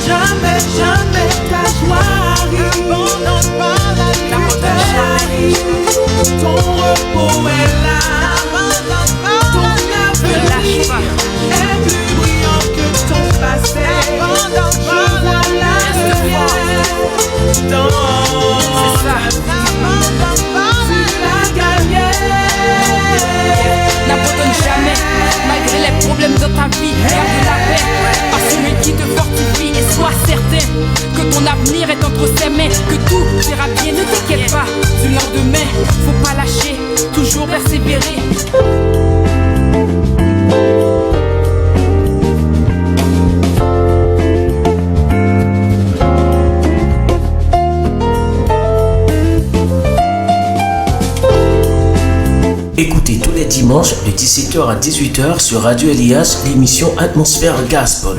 jamais, jamais ta joie n'abandonne pas la nuit. Ton repos est là, ton avenir est plus brillant que ton passé. Je vois la lumière dans la vie. Tu l'as gagné. N'abandonne jamais, malgré les problèmes de ta vie. Garde la paix par celui qui te fortifie. Et sois certain que ton avenir est entre ses mains, que tout ira bien, ne t'inquiète pas du lendemain. Faut pas lâcher, toujours persévérer. Écoutez tous les dimanches de 17h à 18h sur Radio Elias l'émission Atmosphère Gospel.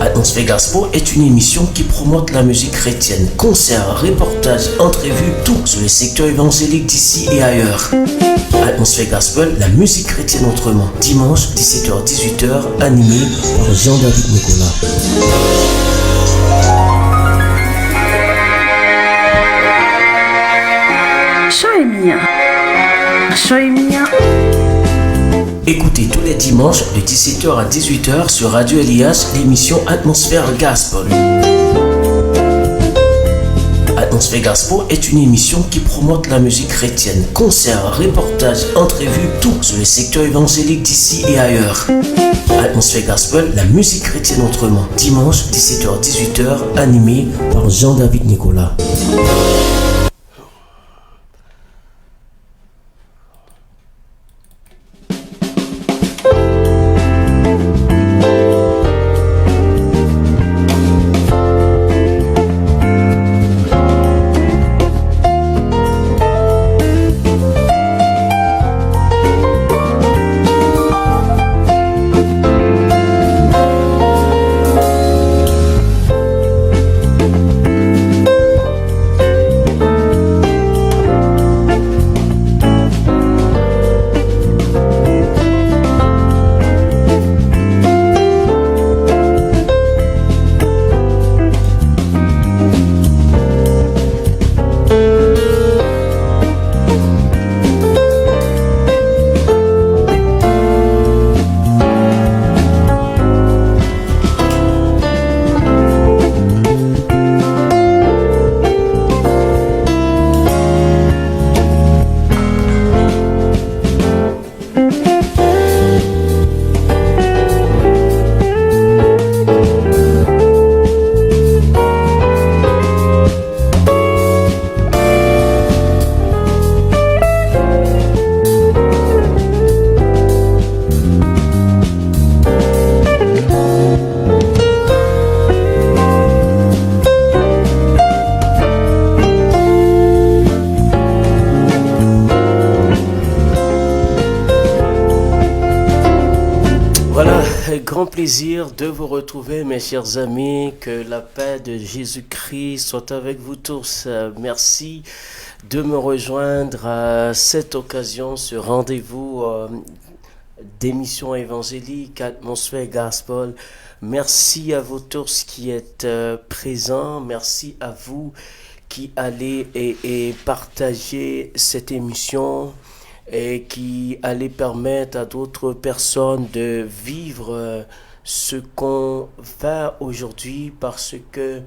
Atmosphère Gospel est une émission qui promote la musique chrétienne. Concerts, reportages, entrevues, tout sur les secteurs évangéliques d'ici et ailleurs. Atmosphère Gospel, la musique chrétienne autrement. Dimanche 17h-18h, animé par Jean-David Nicolas. Écoutez tous les dimanches de 17h à 18h sur Radio Elias l'émission Atmosphère Gospel. Atmosphère Gospel est une émission qui promote la musique chrétienne. Concerts, reportages, entrevues, tout sur les secteurs évangéliques d'ici et ailleurs. Atmosphère Gospel, la musique chrétienne autrement. Dimanche 17h-18h, animé par Jean-David Nicolas. Grand plaisir de vous retrouver, mes chers amis. Que la paix de Jésus-Christ soit avec vous tous. Merci de me rejoindre à cette occasion, ce rendez-vous d'émission évangélique Atmosphère Gospel. Merci à vous tous qui êtes présents. Merci à vous qui allez et partager cette émission et qui allait permettre à d'autres personnes de vivre ce qu'on fait aujourd'hui, parce que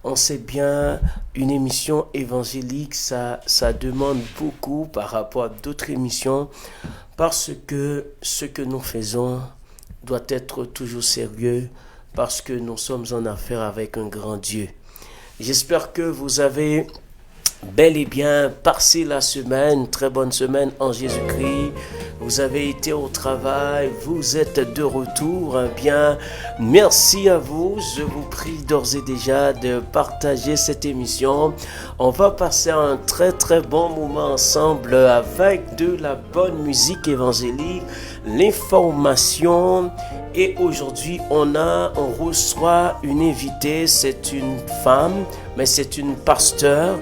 on sait bien, une émission évangélique, ça demande beaucoup par rapport à d'autres émissions, parce que ce que nous faisons doit être toujours sérieux, parce que nous sommes en affaire avec un grand Dieu. J'espère que vous avez bel et bien passé la semaine, très bonne semaine en Jésus-Christ. Vous avez été au travail, vous êtes de retour. Bien, merci à vous. Je vous prie d'ores et déjà de partager cette émission. On va passer un très très bon moment ensemble avec de la bonne musique évangélique, l'information. Et aujourd'hui, on reçoit une invitée. C'est une femme, mais c'est une pasteur.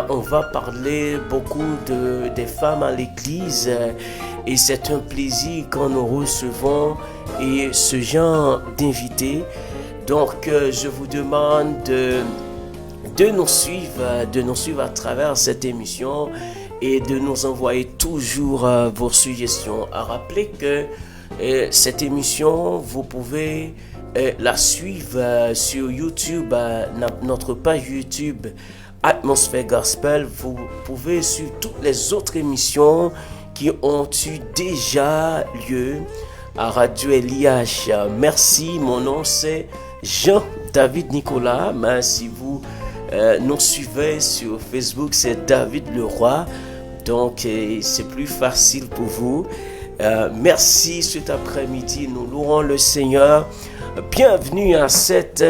On va parler beaucoup des femmes à l'église et c'est un plaisir quand nous recevons et ce genre d'invités. Donc je vous demande de nous suivre à travers cette émission et de nous envoyer toujours vos suggestions. À rappeler que cette émission, vous pouvez la suivre sur YouTube, notre page YouTube Atmosphère Gospel. Vous pouvez suivre toutes les autres émissions qui ont eu déjà lieu à Radio LIH. Merci, mon nom c'est Jean-David Nicolas. Mais si vous nous suivez sur Facebook, c'est David Leroy. Donc c'est plus facile pour vous. Merci cet après-midi. Nous louons le Seigneur. Bienvenue à cette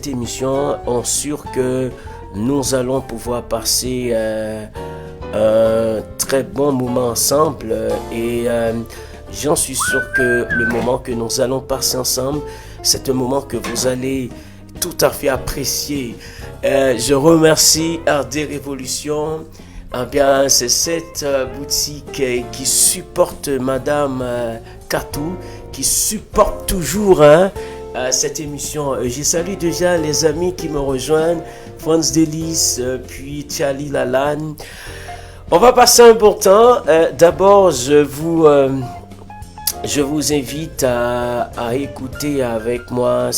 émission. On est sûr que nous allons pouvoir passer un très bon moment ensemble et j'en suis sûr que le moment que nous allons passer ensemble, c'est un moment que vous allez tout à fait apprécier. Je remercie RD Révolution. Bien, c'est cette boutique qui supporte Madame Katou, qui supporte toujours cette émission. Je salue déjà les amis qui me rejoignent, Franz Delis, puis Charlie Lalanne. On va passer un bon temps. D'abord, je vous invite à écouter avec moi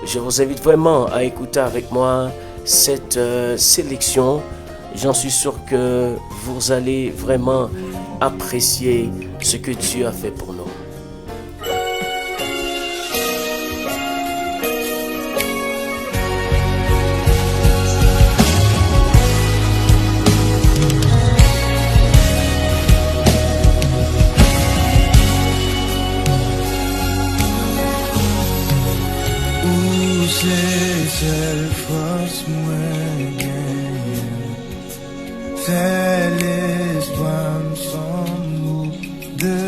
je vous invite vraiment à écouter avec moi cette sélection. J'en suis sûr que vous allez vraiment apprécier ce que Dieu a fait pour nous. C'est l'espoir sans mots de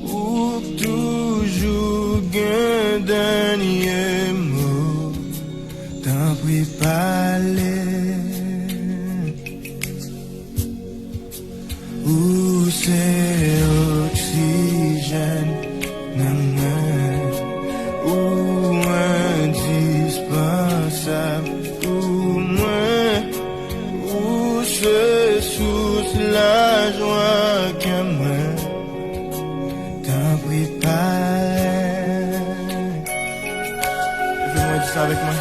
ou toujours un dernier mot t'en prie parler ou c'est oxygène ou indispensable pour moi. Sous la joie que moi t'en prépare. Fais-moi dire ça avec moi.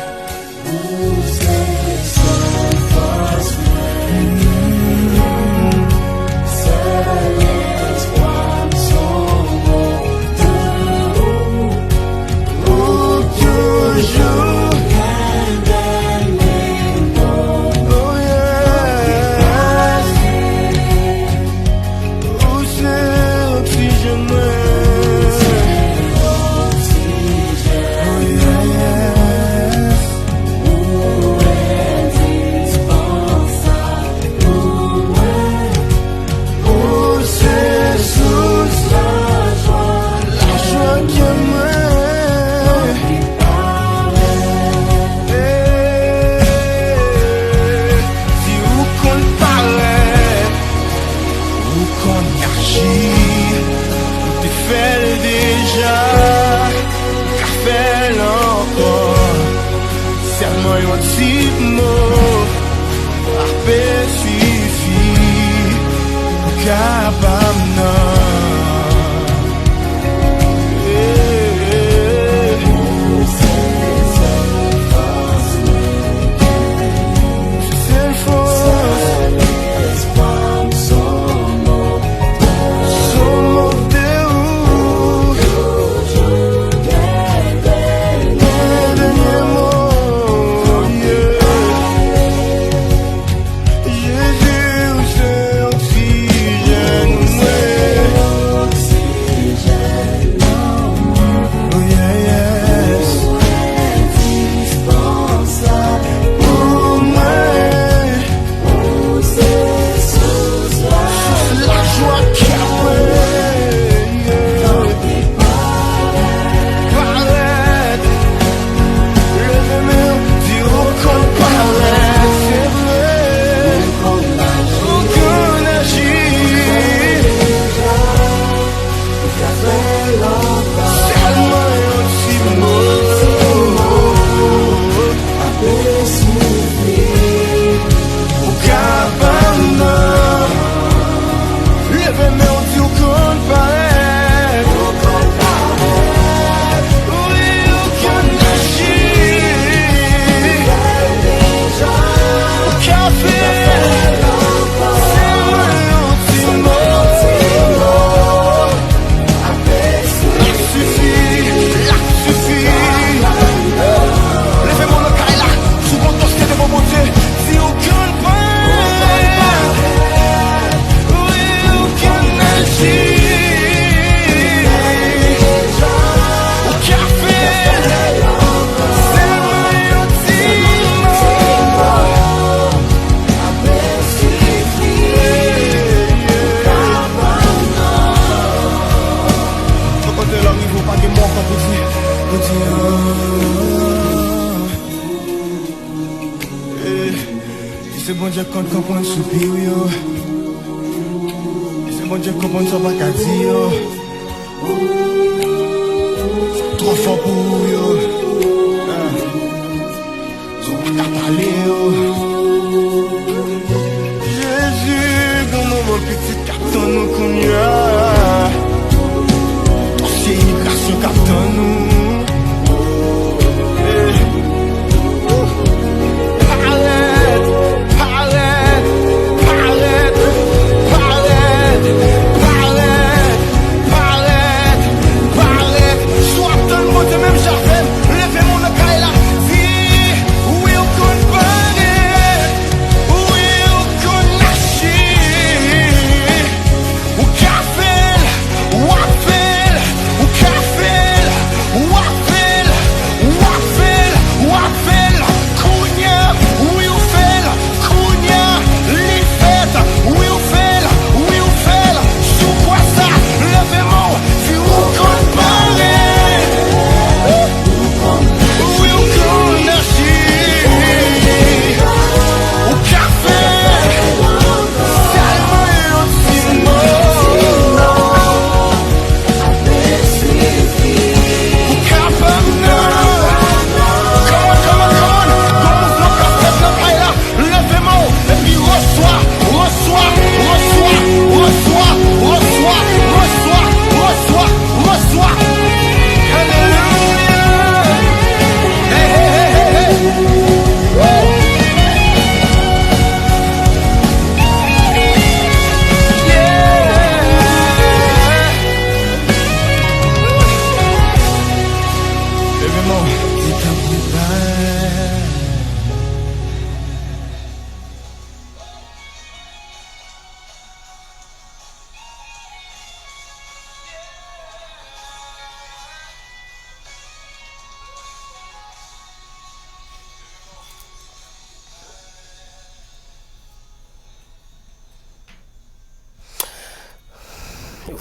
Jésus, c'est oxygène. Dieu qu'on comprenne soupir yo. C'est bon Dieu comprenne son pas qu'à dire yo. Trop fort pour yo. Son pas qu'à parler yo. Jésus, dans mon petit carton nous qu'on y a. Dossier immigration carton nous.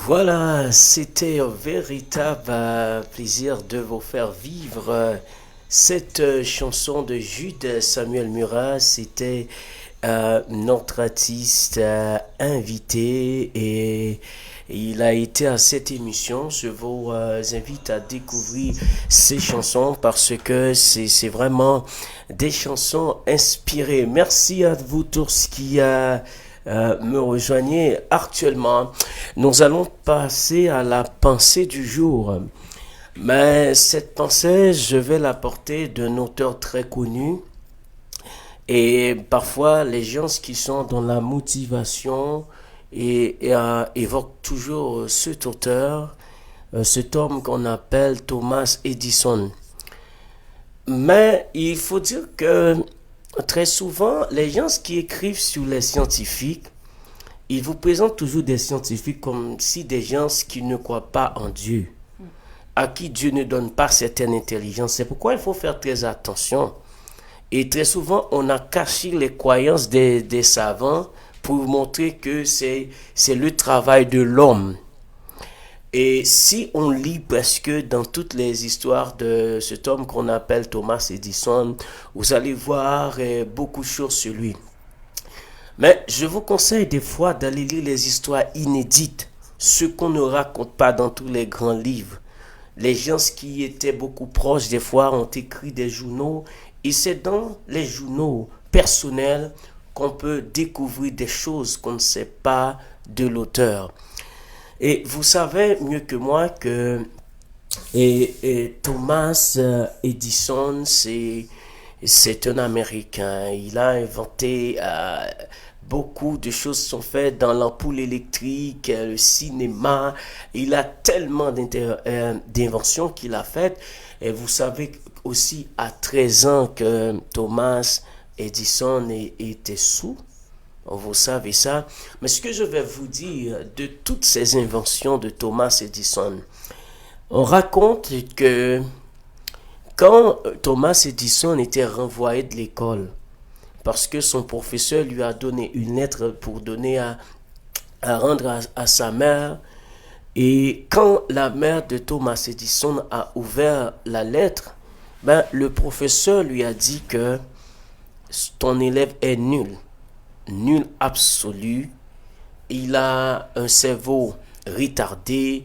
Voilà, c'était un véritable plaisir de vous faire vivre cette chanson de Jude Samuel Murat. C'était notre artiste invité et il a été à cette émission. Je vous invite à découvrir ces chansons parce que c'est vraiment des chansons inspirées. Merci à vous tous qui me rejoignez actuellement. Nous allons passer à la pensée du jour. Mais cette pensée, je vais la porter d'un auteur très connu. Et parfois, les gens qui sont dans la motivation évoquent toujours cet auteur, cet homme qu'on appelle Thomas Edison. Mais il faut dire que très souvent, les gens qui écrivent sur les scientifiques, ils vous présentent toujours des scientifiques comme si des gens qui ne croient pas en Dieu, à qui Dieu ne donne pas certaine intelligence. C'est pourquoi il faut faire très attention. Et très souvent, on a caché les croyances des savants pour montrer que c'est le travail de l'homme. Et si on lit presque dans toutes les histoires de cet homme qu'on appelle Thomas Edison, vous allez voir beaucoup de choses sur lui. Mais je vous conseille des fois d'aller lire les histoires inédites, ce qu'on ne raconte pas dans tous les grands livres. Les gens qui étaient beaucoup proches des fois ont écrit des journaux et c'est dans les journaux personnels qu'on peut découvrir des choses qu'on ne sait pas de l'auteur. Et vous savez mieux que moi que Thomas Edison, c'est un Américain. Il a inventé beaucoup de choses sont faites dans l'ampoule électrique, le cinéma. Il a tellement d'inventions qu'il a faites. Et vous savez aussi à 13 ans que Thomas Edison était sous. Vous savez ça. Mais ce que je vais vous dire de toutes ces inventions de Thomas Edison, on raconte que quand Thomas Edison était renvoyé de l'école, parce que son professeur lui a donné une lettre pour donner à rendre à sa mère, et quand la mère de Thomas Edison a ouvert la lettre, le professeur lui a dit que ton élève est nul. nul absolu. Il a un cerveau retardé.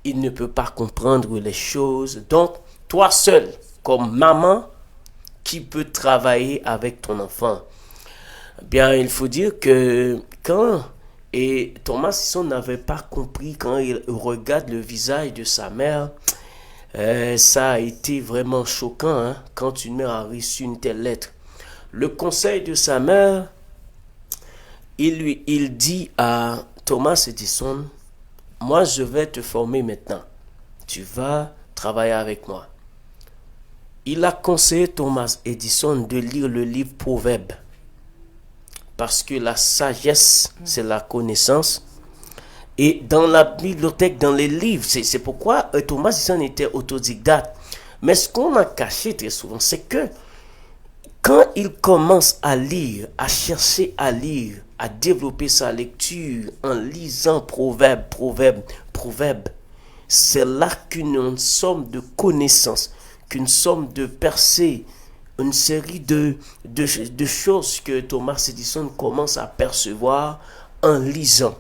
Il ne peut pas comprendre les choses. Donc, toi seul, comme maman, qui peut travailler avec ton enfant? Bien, il faut dire que quand Thomas Edison n'avait pas compris, quand il regarde le visage de sa mère, ça a été vraiment choquant, hein, quand une mère a reçu une telle lettre. Le conseil de sa mère, il dit à Thomas Edison: moi je vais te former maintenant, tu vas travailler avec moi. Il a conseillé Thomas Edison de lire le livre Proverbes, parce que la sagesse, c'est la connaissance. Et dans la bibliothèque, dans les livres, c'est pourquoi Thomas Edison était autodidacte. Mais ce qu'on a caché très souvent, c'est que quand il commence à lire, à chercher à lire, à développer sa lecture en lisant Proverbes, c'est là qu'une somme de connaissances, qu'une somme de percées, une série de choses que Thomas Edison commence à percevoir en lisant.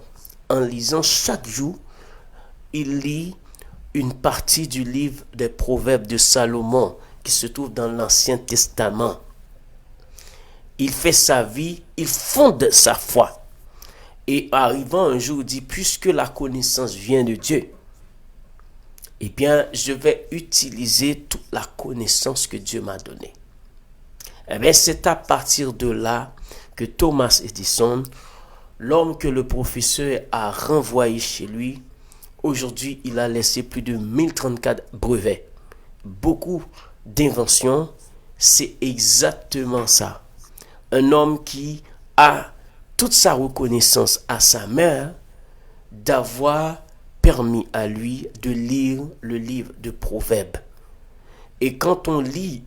En lisant chaque jour, il lit une partie du livre des Proverbes de Salomon qui se trouve dans l'Ancien Testament. Il fait sa vie, il fonde sa foi. Et arrivant un jour, il dit: puisque la connaissance vient de Dieu, eh bien, je vais utiliser toute la connaissance que Dieu m'a donnée. Eh bien, c'est à partir de là que Thomas Edison, l'homme que le professeur a renvoyé chez lui, aujourd'hui, il a laissé plus de 1034 brevets. Beaucoup d'inventions, c'est exactement ça. Un homme qui a toute sa reconnaissance à sa mère d'avoir permis à lui de lire le livre de Proverbes. Et quand on lit,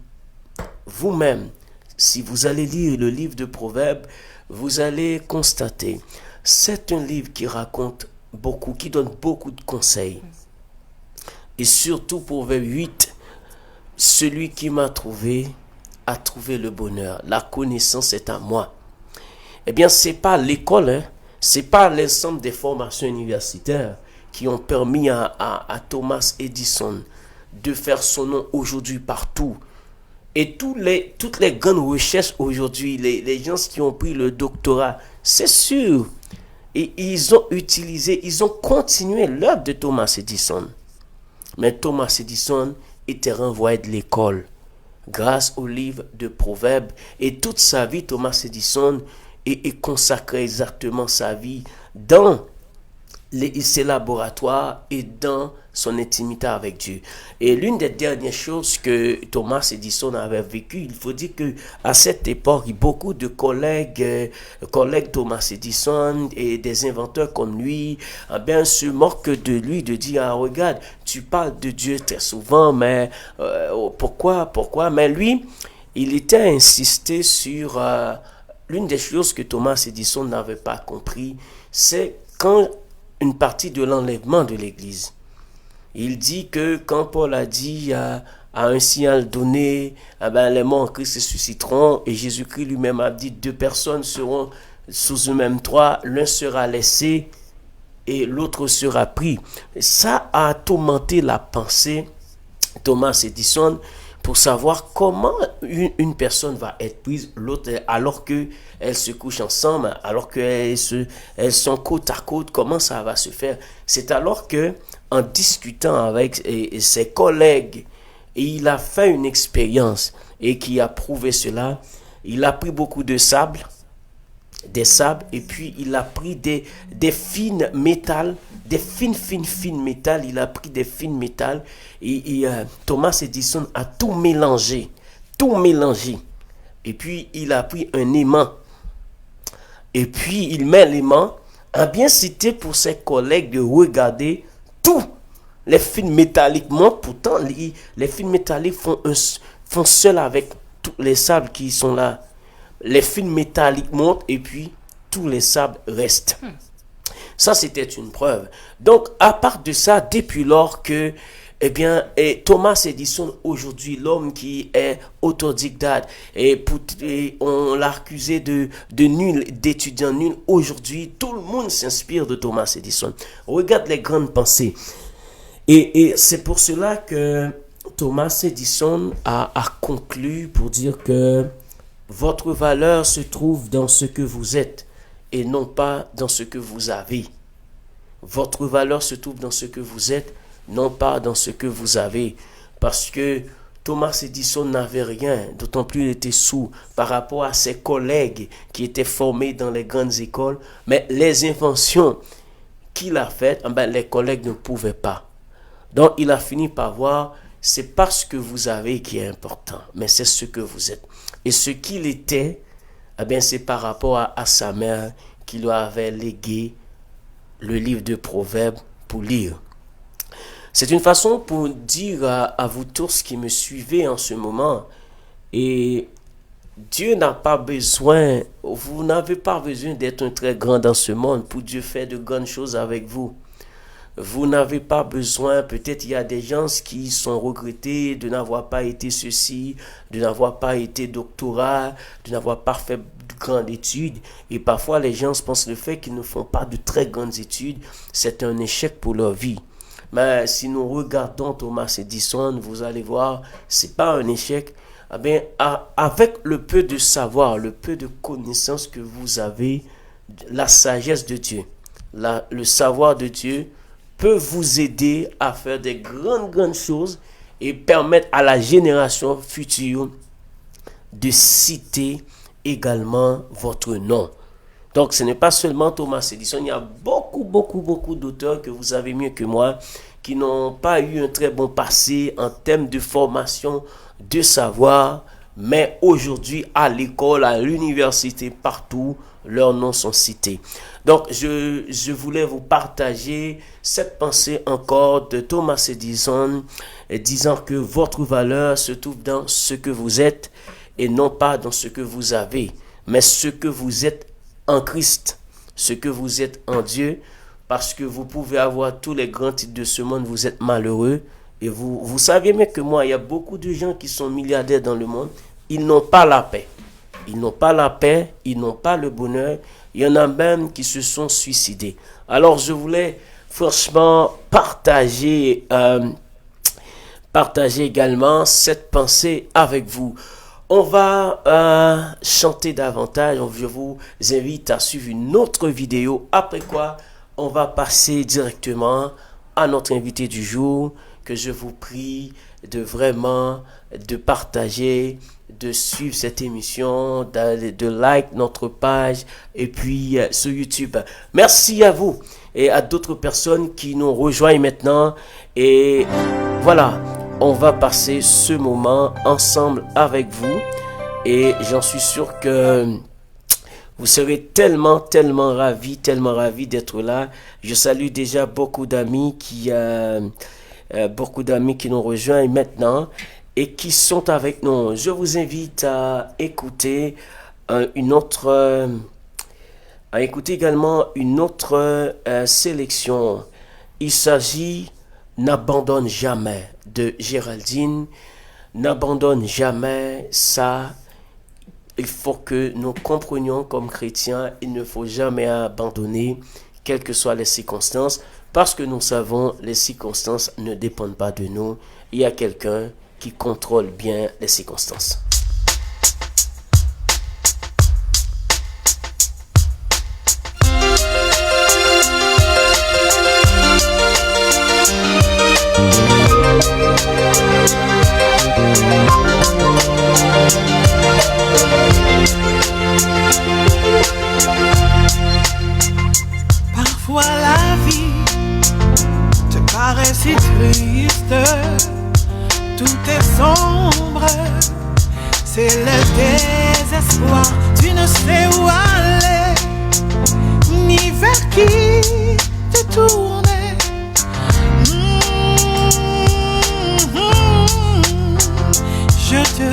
vous-même, si vous allez lire le livre de Proverbes, vous allez constater, c'est un livre qui raconte beaucoup, qui donne beaucoup de conseils. Et surtout Proverbe 8, celui qui m'a trouvé a trouvé le bonheur. La connaissance est à moi. Eh bien, c'est pas l'école, hein, c'est pas l'ensemble des formations universitaires qui ont permis à Thomas Edison de faire son nom aujourd'hui partout. Et toutes les grandes recherches aujourd'hui, les gens qui ont pris le doctorat, c'est sûr. Et ils ont continué l'œuvre de Thomas Edison. Mais Thomas Edison était renvoyé de l'école grâce au livre de Proverbes. Et toute sa vie, Thomas Edison est consacré exactement sa vie dans ses laboratoires et dans son intimité avec Dieu. Et l'une des dernières choses que Thomas Edison avait vécu, il faut dire que à cette époque, beaucoup de collègues Thomas Edison et des inventeurs comme lui, se moquent de lui, de dire: regarde, tu parles de Dieu très souvent, mais pourquoi? Mais lui, il était insisté sur l'une des choses que Thomas Edison n'avait pas compris, c'est quand une partie de l'enlèvement de l'Église. Il dit que quand Paul a dit à un signal donné, les morts en Christ se susciteront, et Jésus-Christ lui-même a dit: 2 personnes seront sous un même toit, l'un sera laissé et l'autre sera pris. Ça a tourmenté la pensée de Thomas Edison pour savoir comment une personne va être prise, l'autre, alors qu'elles se couchent ensemble, alors qu'elles sont côte à côte, comment ça va se faire? C'est alors que, en discutant avec ses collègues, et il a fait une expérience et qui a prouvé cela. Il a pris beaucoup de sable, des sables, et puis il a pris des fines métals, des fines métals. Il a pris des fines métals et Thomas Edison a tout mélangé. Et puis il a pris un aimant. Et puis il met l'aimant. C'était pour ses collègues de regarder tout. Les fils métalliques montent, pourtant les fils métalliques font seul avec tous les sables qui sont là. Les fils métalliques montent et puis tous les sables restent. Ça, c'était une preuve. Donc, à part de ça, depuis lors que Eh bien, et Thomas Edison, aujourd'hui, l'homme qui est autodidacte, et on l'a accusé de nul, d'étudiant nul. Aujourd'hui, tout le monde s'inspire de Thomas Edison. Regarde les grandes pensées. Et c'est pour cela que Thomas Edison a conclu pour dire que votre valeur se trouve dans ce que vous êtes et non pas dans ce que vous avez. Votre valeur se trouve dans ce que vous êtes, non pas dans ce que vous avez. Parce que Thomas Edison n'avait rien, d'autant plus il était sourd par rapport à ses collègues qui étaient formés dans les grandes écoles. Mais les inventions qu'il a faites, les collègues ne pouvaient pas. Donc il a fini par voir, c'est pas ce que vous avez qui est important, mais c'est ce que vous êtes. Et ce qu'il était, c'est par rapport à sa mère qui lui avait légué le livre de Proverbes pour lire. C'est une façon pour dire à vous tous qui me suivez en ce moment, et Dieu n'a pas besoin, vous n'avez pas besoin d'être un très grand dans ce monde pour Dieu faire de grandes choses avec vous. Vous n'avez pas besoin, peut-être il y a des gens qui sont regrettés de n'avoir pas été ceci, de n'avoir pas été doctorat, de n'avoir pas fait de grandes études. Et parfois les gens pensent le fait qu'ils ne font pas de très grandes études, c'est un échec pour leur vie. Mais si nous regardons Thomas Edison, vous allez voir, c'est pas un échec. Avec le peu de savoir, le peu de connaissances que vous avez, la sagesse de Dieu, le savoir de Dieu, peut vous aider à faire des grandes choses et permettre à la génération future de citer également votre nom. Donc ce n'est pas seulement Thomas Edison, il y a beaucoup d'auteurs que vous avez mieux que moi qui n'ont pas eu un très bon passé en termes de formation, de savoir, mais aujourd'hui à l'école, à l'université, partout, leurs noms sont cités. Donc, je voulais vous partager cette pensée encore de Thomas Edison, disant que votre valeur se trouve dans ce que vous êtes et non pas dans ce que vous avez, mais ce que vous êtes en Christ, ce que vous êtes en Dieu, parce que vous pouvez avoir tous les grands titres de ce monde, vous êtes malheureux, et vous savez mieux que moi, il y a beaucoup de gens qui sont milliardaires dans le monde, ils n'ont pas la paix. Ils n'ont pas la paix, ils n'ont pas le bonheur. Il y en a même qui se sont suicidés. Alors je voulais franchement partager également cette pensée avec vous. On va chanter davantage. Je vous invite à suivre une autre vidéo. Après quoi, on va passer directement à notre invité du jour, que je vous prie de partager, de suivre cette émission, de like notre page et puis sur YouTube. Merci à vous et à d'autres personnes qui nous rejoignent maintenant. Et voilà, on va passer ce moment ensemble avec vous et j'en suis sûr que vous serez tellement ravis d'être là. Je salue déjà beaucoup d'amis qui nous rejoignent maintenant et qui sont avec nous. Je vous invite à écouter également une autre sélection. Il s'agit N'abandonne jamais de Géraldine. N'abandonne jamais, ça, il faut que nous comprenions comme chrétiens, il ne faut jamais abandonner, quelles que soient les circonstances, parce que nous savons les circonstances ne dépendent pas de nous. Il y a quelqu'un qui contrôle bien les circonstances. Parfois la vie te paraît si triste, tout est sombre, c'est le désespoir, tu ne sais où aller, ni vers qui te tourner. Je te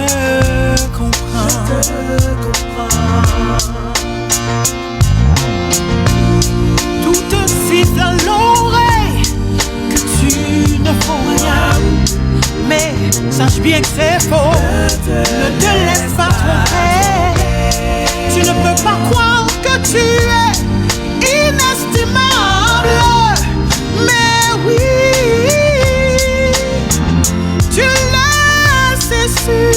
comprends. Tout te siffle à l'oreille que tu ne faut rien sache bien que c'est faux. Ne te laisse pas tromper. Tu ne peux pas croire que tu es inestimable. Mais oui, tu l'as, c'est sûr.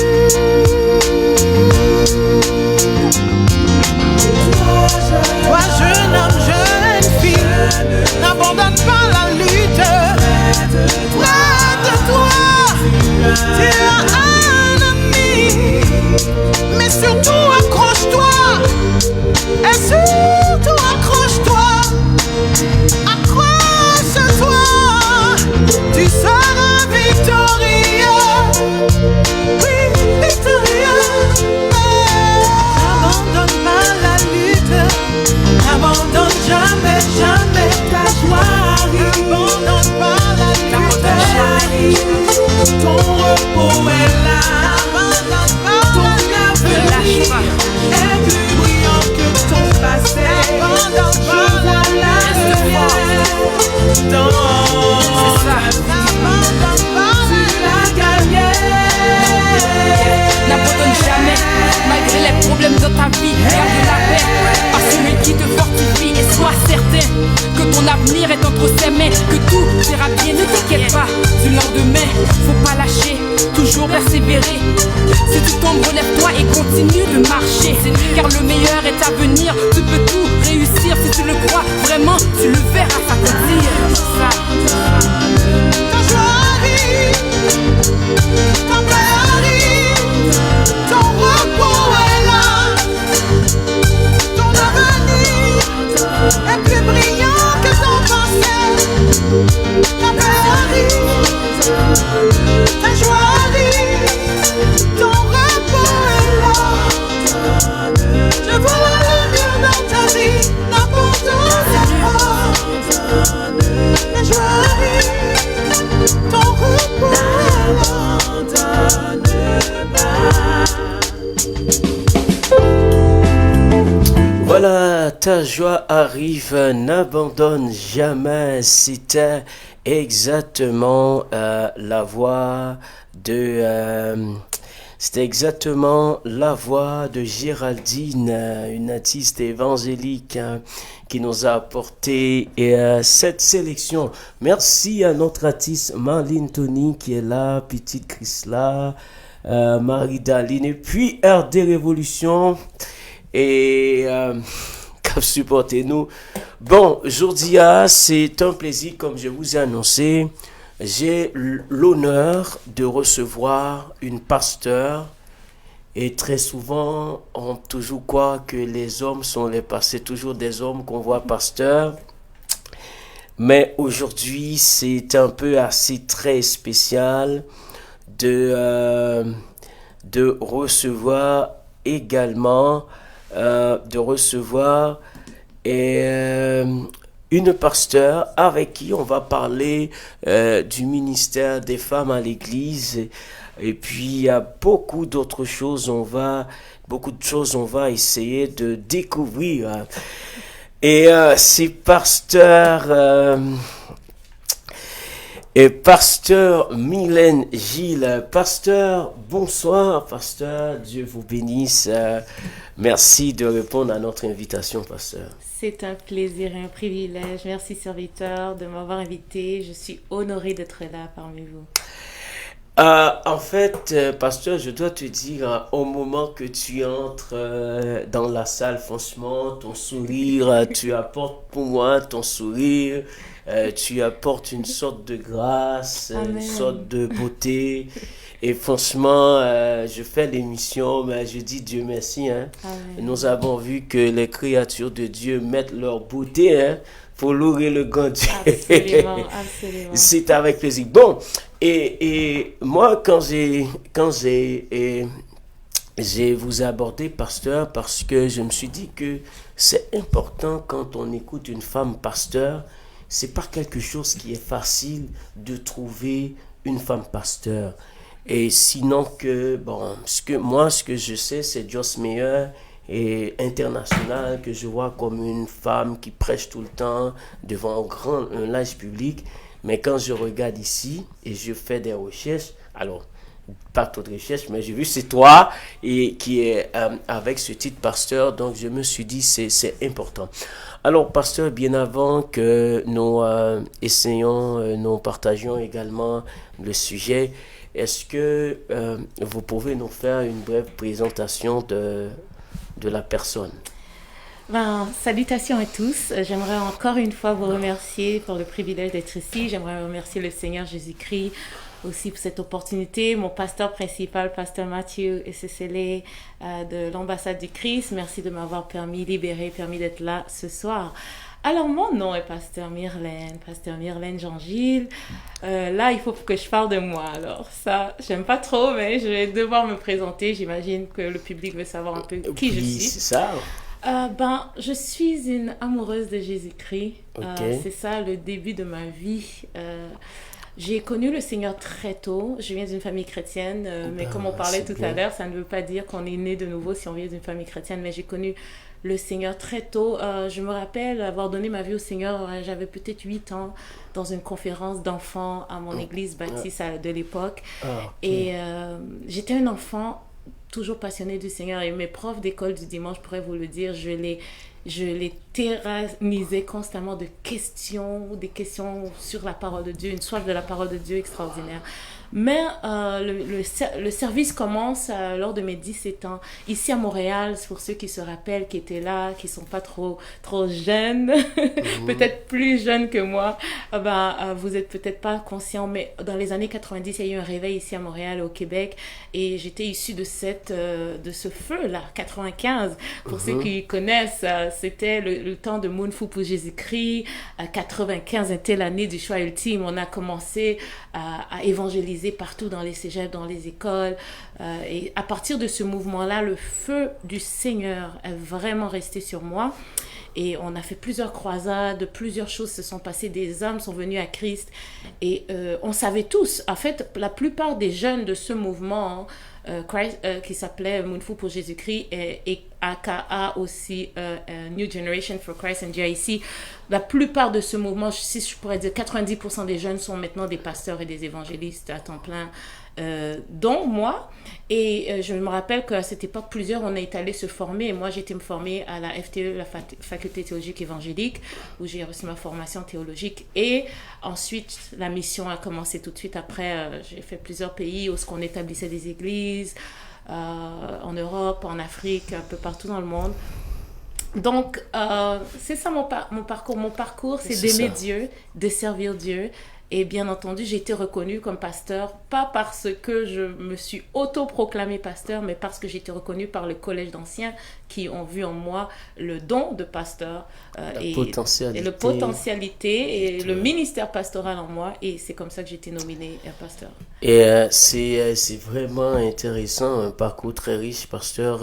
Toi, jeune homme, jeune fille, n'abandonne pas la lutte. Près de toi, tu as un ami. Mais surtout, accroche-toi. Et surtout, accroche-toi. Accroche-toi. Tu seras victorieux. Oui, victorieux. N'abandonne pas la lutte. N'abandonne jamais, jamais ta joie. N'abandonne pas la lutte. Ton repos est là. N'abandonne pas ton avenir est plus brillant que ton passé. N'abandonne pas la lumière dans ta vie. N'abandonne pas, tu l'as gagné. N'abandonne jamais, malgré les problèmes de ta vie. Garde la paix par celui qui te fortifie. Et sois certain que ton avenir est entre ses mains. Que tout ira bien, ne t'inquiète pas du lendemain. Faut pas lâcher, toujours persévérer. Si tu tombes, relève-toi et continue de marcher. Car le meilleur est à venir. Tu peux tout réussir si tu le crois. Vraiment, tu le verras s'accomplir. Ta joie arrive, ta paix arrive, ton repos est là, ton avenir est plus brillant que ton passé. Ta paix arrive, ta joie arrive, ton repos est là. Je vois la lumière dans ta vie, n'abandonne pas. Ta joie arrive, ton repos est là. Voilà, ta joie arrive, n'abandonne jamais. C'était exactement la voix de... C'était exactement la voix de Géraldine, une artiste évangélique qui nous a apporté cette sélection. Merci à notre artiste Marlene Tony qui est là, petite Chrisla, Marie-Daline et puis RD Révolution et supportez-nous. Bon, aujourd'hui, c'est un plaisir comme je vous ai annoncé. J'ai l'honneur de recevoir une pasteur et très souvent on toujours croit que les hommes sont les pasteurs, toujours des hommes qu'on voit pasteurs, mais aujourd'hui c'est un peu assez très spécial de recevoir également une pasteur avec qui on va parler du ministère des femmes à l'église et puis il y a beaucoup d'autres choses on va essayer de découvrir et c'est pasteur Mylène Gilles. Pasteur, bonsoir pasteur, Dieu vous bénisse, merci de répondre à notre invitation pasteur. C'est un plaisir et un privilège. Merci, serviteur, de m'avoir invité. Je suis honorée d'être là parmi vous. En fait, pasteur, je dois te dire, au moment que tu entres dans la salle, franchement, ton sourire, tu apportes pour moi ton sourire, tu apportes une sorte de grâce, Amen. Une sorte de beauté. Et franchement, je fais l'émission, mais je dis Dieu merci. Hein. Nous avons vu que les créatures de Dieu mettent leur beauté pour louer le grand Dieu. Absolument, absolument. C'est avec plaisir. Bon, et moi, quand j'ai vous abordé, pasteur, parce que je me suis dit que c'est important quand on écoute une femme pasteur, c'est pas quelque chose qui est facile de trouver une femme pasteur. Et sinon que, bon, ce que je sais, c'est Joyce Meyer et internationale que je vois comme une femme qui prêche tout le temps devant un large public. Mais quand je regarde ici et je fais des recherches, alors pas trop de recherche, mais j'ai vu c'est toi et qui est avec ce titre pasteur, donc je me suis dit c'est important. Alors pasteur, bien avant que nous nous partagions également le sujet, est-ce que vous pouvez nous faire une brève présentation de la personne? Salutations à tous. J'aimerais encore une fois vous remercier pour le privilège d'être ici. J'aimerais remercier le Seigneur Jésus-Christ aussi pour cette opportunité. Mon pasteur principal, pasteur Mathieu Essesele de l'ambassade du Christ. Merci de m'avoir permis d'être là ce soir. Alors, mon nom est pasteur Myrlène Jean-Gilles. Là, il faut que je parle de moi. Alors, ça, j'aime pas trop, mais je vais devoir me présenter. J'imagine que le public veut savoir un peu qui je suis. C'est ça. Je suis une amoureuse de Jésus-Christ. Okay. C'est ça le début de ma vie. J'ai connu le Seigneur très tôt. Je viens d'une famille chrétienne, mais comme on parlait tout à l'heure, ça ne veut pas dire qu'on est né de nouveau si on vient d'une famille chrétienne, mais j'ai connu le Seigneur très tôt. Je me rappelle avoir donné ma vie au Seigneur, j'avais peut-être 8 ans, dans une conférence d'enfants à mon église baptiste de l'époque. Et j'étais un enfant toujours passionné du Seigneur, et mes profs d'école du dimanche pourraient vous le dire, je les tyrannisais constamment des questions sur la parole de Dieu, une soif de la parole de Dieu extraordinaire. Mais le service commence lors de mes 17 ans, ici à Montréal, pour ceux qui se rappellent, qui étaient là, qui ne sont pas trop jeunes, peut-être plus jeunes que moi, vous n'êtes peut-être pas conscients, mais dans les années 90, il y a eu un réveil ici à Montréal, au Québec, et j'étais issue de ce feu-là, 95. Pour ceux qui connaissent, c'était le temps de Moon Fou pour Jésus-Christ. 95 était l'année du choix ultime. On a commencé à évangéliser partout dans les cégeps, dans les écoles. Et à partir de ce mouvement-là, le feu du Seigneur est vraiment resté sur moi. Et on a fait plusieurs croisades, plusieurs choses se sont passées, des âmes sont venues à Christ. Et on savait tous, en fait, la plupart des jeunes de ce mouvement qui s'appelait Moon Fou pour Jésus-Christ et AKA aussi New Generation for Christ and GIC, la plupart de ce mouvement, si je pourrais dire 90% des jeunes sont maintenant des pasteurs et des évangélistes à temps plein, dont moi. Et je me rappelle qu'à cette époque, plusieurs, on est allé se former. Et moi, j'ai été me former à la FTE, la Faculté théologique évangélique, où j'ai reçu ma formation théologique. Et ensuite, la mission a commencé tout de suite après. J'ai fait plusieurs pays où on établissait des églises, en Europe, en Afrique, un peu partout dans le monde. Donc, c'est ça mon parcours. Mon parcours, c'est d'aimer Dieu, de servir Dieu. Et bien entendu, j'ai été reconnue comme pasteur, pas parce que je me suis autoproclamée pasteur, mais parce que j'ai été reconnue par le collège d'anciens qui ont vu en moi le don de pasteur et la potentialité et le ministère pastoral en moi. Et c'est comme ça que j'ai été nominée pasteur. Et c'est vraiment intéressant, un parcours très riche, pasteur.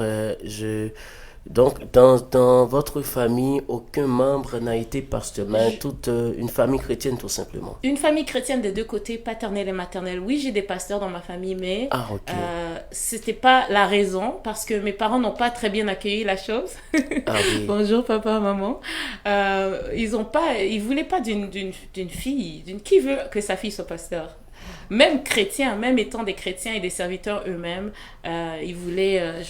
Donc, dans votre famille, aucun membre n'a été pasteur, mais toute une famille chrétienne, tout simplement. Une famille chrétienne des deux côtés, paternelle et maternelle. Oui, j'ai des pasteurs dans ma famille, mais c'était pas la raison, parce que mes parents n'ont pas très bien accueilli la chose. Oui. Bonjour, papa, maman. Ils voulaient pas d'une fille, qui veut que sa fille soit pasteur. Même chrétiens, même étant des chrétiens et des serviteurs eux-mêmes, ils voulaient,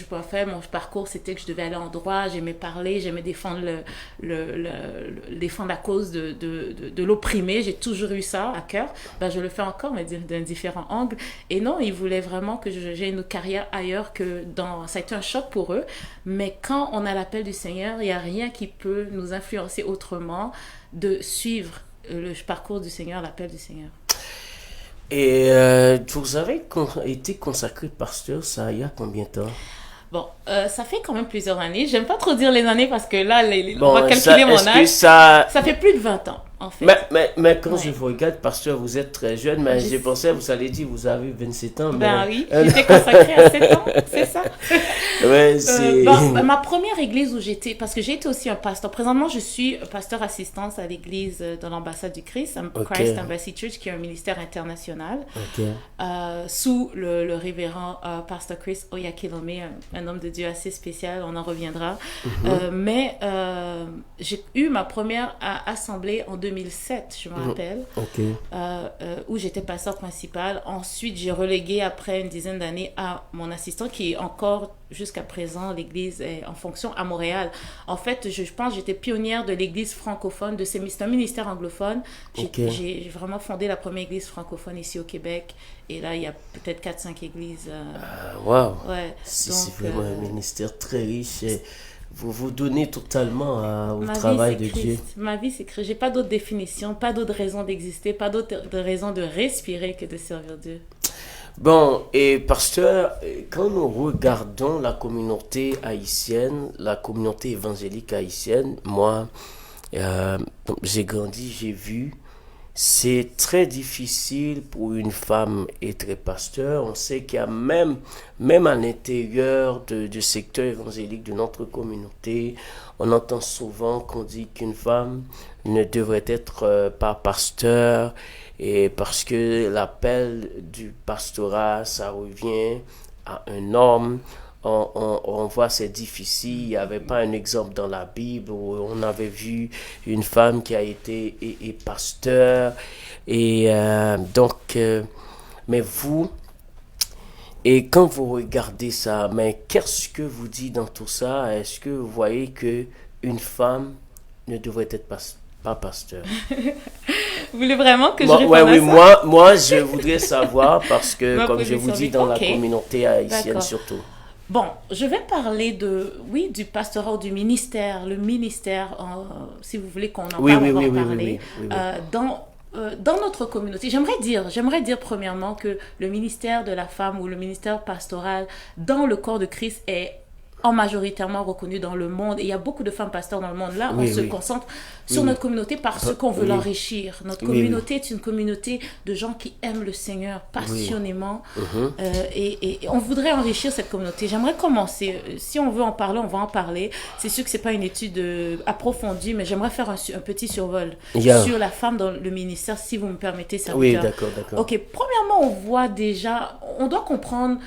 mon parcours, c'était que je devais aller en droit, j'aimais parler, j'aimais défendre défendre la cause de l'opprimé, j'ai toujours eu ça à cœur, je le fais encore, mais d'un différent angle. Et non, ils voulaient vraiment que j'ai une carrière ailleurs ça a été un choc pour eux, mais quand on a l'appel du Seigneur, il n'y a rien qui peut nous influencer autrement de suivre le parcours du Seigneur, l'appel du Seigneur. Et vous avez été consacré pasteur, ça il y a combien de temps? Bon, ça fait quand même plusieurs années. J'aime pas trop dire les années parce que là, on va calculer mon âge. Ça fait plus de 20 ans, en fait. Mais quand je vous regarde, pasteur, vous êtes très jeune, mais j'ai pensé, vous allez dire, vous avez 27 ans. Oui, j'étais consacrée à 7 ans, c'est ça. Ma première église où j'étais, parce que j'ai été aussi un pasteur. Présentement, je suis pasteur assistance à l'église de l'ambassade du Christ, Christ Embassy Church, qui est un ministère international, sous le révérend pasteur Chris Oyakilome, un homme de Dieu assez spécial, on en reviendra. Mais j'ai eu ma première assemblée en 2000. 2007, je me rappelle, Ok. où j'étais pasteur principal. Ensuite, j'ai relégué après une dizaine d'années à mon assistant qui est encore jusqu'à présent, l'église est en fonction à Montréal. En fait, je pense que j'étais pionnière de l'église francophone, c'est un ministère anglophone. J'ai vraiment fondé la première église francophone ici au Québec. Et là, il y a peut-être 4-5 églises. Waouh. Ouais. C'est vraiment un ministère très riche. Et vous vous donnez totalement au ma travail vie, de c'est Dieu. Christ. Ma vie, c'est Christ. J'ai pas d'autre définition, pas d'autre raison d'exister, pas d'autre raison de respirer que de servir Dieu. Bon, et pasteur, quand nous regardons la communauté haïtienne, la communauté évangélique haïtienne, moi, j'ai grandi, j'ai vu, c'est très difficile pour une femme être pasteur. On sait qu'il y a même à l'intérieur du secteur évangélique de notre communauté, on entend souvent qu'on dit qu'une femme ne devrait être pas pasteur, et parce que l'appel du pastorat, ça revient à un homme. On voit c'est difficile. Il n'y avait pas un exemple dans la Bible où on avait vu une femme qui a été et pasteur. Et mais vous, et quand vous regardez ça, mais qu'est-ce que vous dites dans tout ça? Est-ce que vous voyez que une femme ne devrait être pas pasteur? Vous voulez vraiment que je réponde ouais, à oui, ça? moi, je voudrais savoir parce que, Ma comme je vous dis, position, dans ok. la communauté haïtienne D'accord. surtout. Bon, je vais parler du pastorat ou du ministère. Le ministère, si vous voulez qu'on en Oui, parle, oui, on va oui, en oui, parler. oui, oui. Dans notre communauté, j'aimerais dire premièrement que le ministère de la femme ou le ministère pastoral dans le corps de Christ est en majoritairement reconnu dans le monde. Et il y a beaucoup de femmes pasteurs dans le monde. Là, Oui, on se oui. concentre sur Oui. notre communauté parce qu'on veut Oui. l'enrichir. Notre Oui, communauté est une communauté de gens qui aiment le Seigneur passionnément. Et on voudrait enrichir cette communauté. J'aimerais commencer. Si on veut en parler, on va en parler. C'est sûr que c'est pas une étude approfondie, mais j'aimerais faire un petit survol Yeah. sur la femme dans le ministère, si vous me permettez, Oui, serviteur. d'accord. Ok, premièrement, on voit déjà, on doit comprendre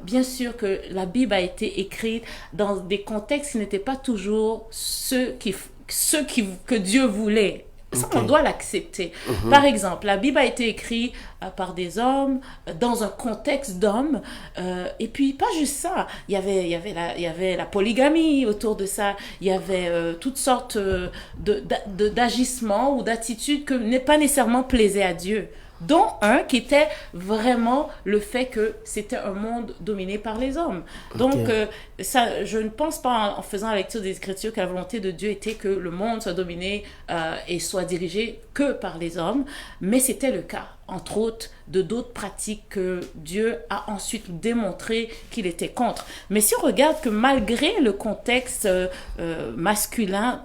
bien sûr que la Bible a été écrite dans des contextes qui n'étaient pas toujours ceux que Dieu voulait. Ça, Ok. on doit l'accepter. Par exemple, la Bible a été écrite par des hommes, dans un contexte d'hommes. Et puis, pas juste ça. Il y avait la polygamie autour de ça. Il y avait toutes sortes d'agissements ou d'attitudes que n'est pas nécessairement plaisaient à Dieu. Dont un qui était vraiment le fait que c'était un monde dominé par les hommes. Donc, ça, je ne pense pas en faisant la lecture des Écritures que la volonté de Dieu était que le monde soit dominé et soit dirigé que par les hommes, mais c'était le cas, entre autres, de d'autres pratiques que Dieu a ensuite démontré qu'il était contre. Mais si on regarde que malgré le contexte masculin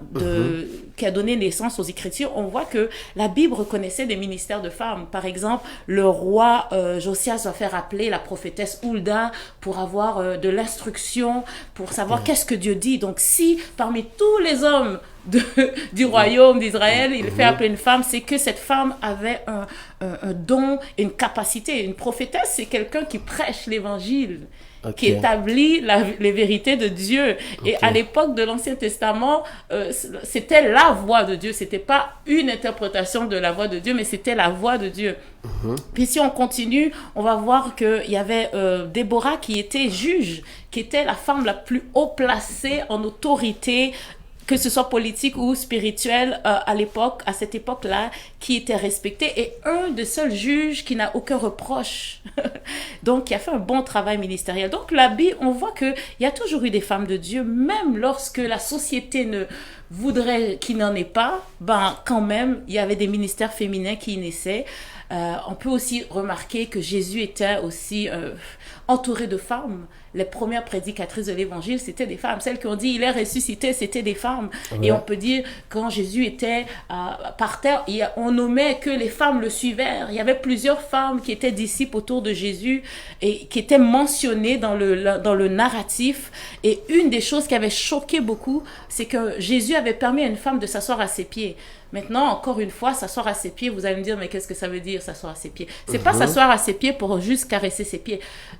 qui a donné naissance aux Écritures, on voit que la Bible reconnaissait des ministères de femmes. Par exemple, le roi Josias va faire appeler la prophétesse Hulda pour avoir de l'instruction, pour savoir qu'est-ce que Dieu dit. Donc si parmi tous les hommes du royaume d'Israël, il fait appeler une femme, c'est que cette femme avait un don, une capacité. Une prophétesse, c'est quelqu'un qui prêche l'évangile, qui établit les vérités de Dieu. Et à l'époque de l'Ancien Testament, c'était la voix de Dieu. C'était pas une interprétation de la voix de Dieu, mais c'était la voix de Dieu. Puis si on continue, on va voir qu'il y avait Déborah qui était juge, qui était la femme la plus haut placée en autorité, que ce soit politique ou spirituel à cette époque-là, qui était respecté, et un des seuls juges qui n'a aucun reproche. Donc, qui a fait un bon travail ministériel. Donc, la Bible, on voit qu'il y a toujours eu des femmes de Dieu, même lorsque la société ne voudrait qu'il n'en ait pas, quand même, il y avait des ministères féminins qui naissaient. On peut aussi remarquer que Jésus était aussi entouré de femmes. Les premières prédicatrices de l'évangile, c'était des femmes. Celles qui ont dit il est ressuscité, c'était des femmes. Ouais. Et on peut dire quand Jésus était par terre, on nommait que les femmes le suivaient. Il y avait plusieurs femmes qui étaient disciples autour de Jésus et qui étaient mentionnées dans le narratif. Et une des choses qui avait choqué beaucoup, c'est que Jésus avait permis à une femme de s'asseoir à ses pieds. Maintenant, encore une fois, s'asseoir à ses pieds, vous allez me dire, mais qu'est-ce que ça veut dire, s'asseoir à ses pieds? C'est pas s'asseoir à ses pieds pour juste caresser ses pieds.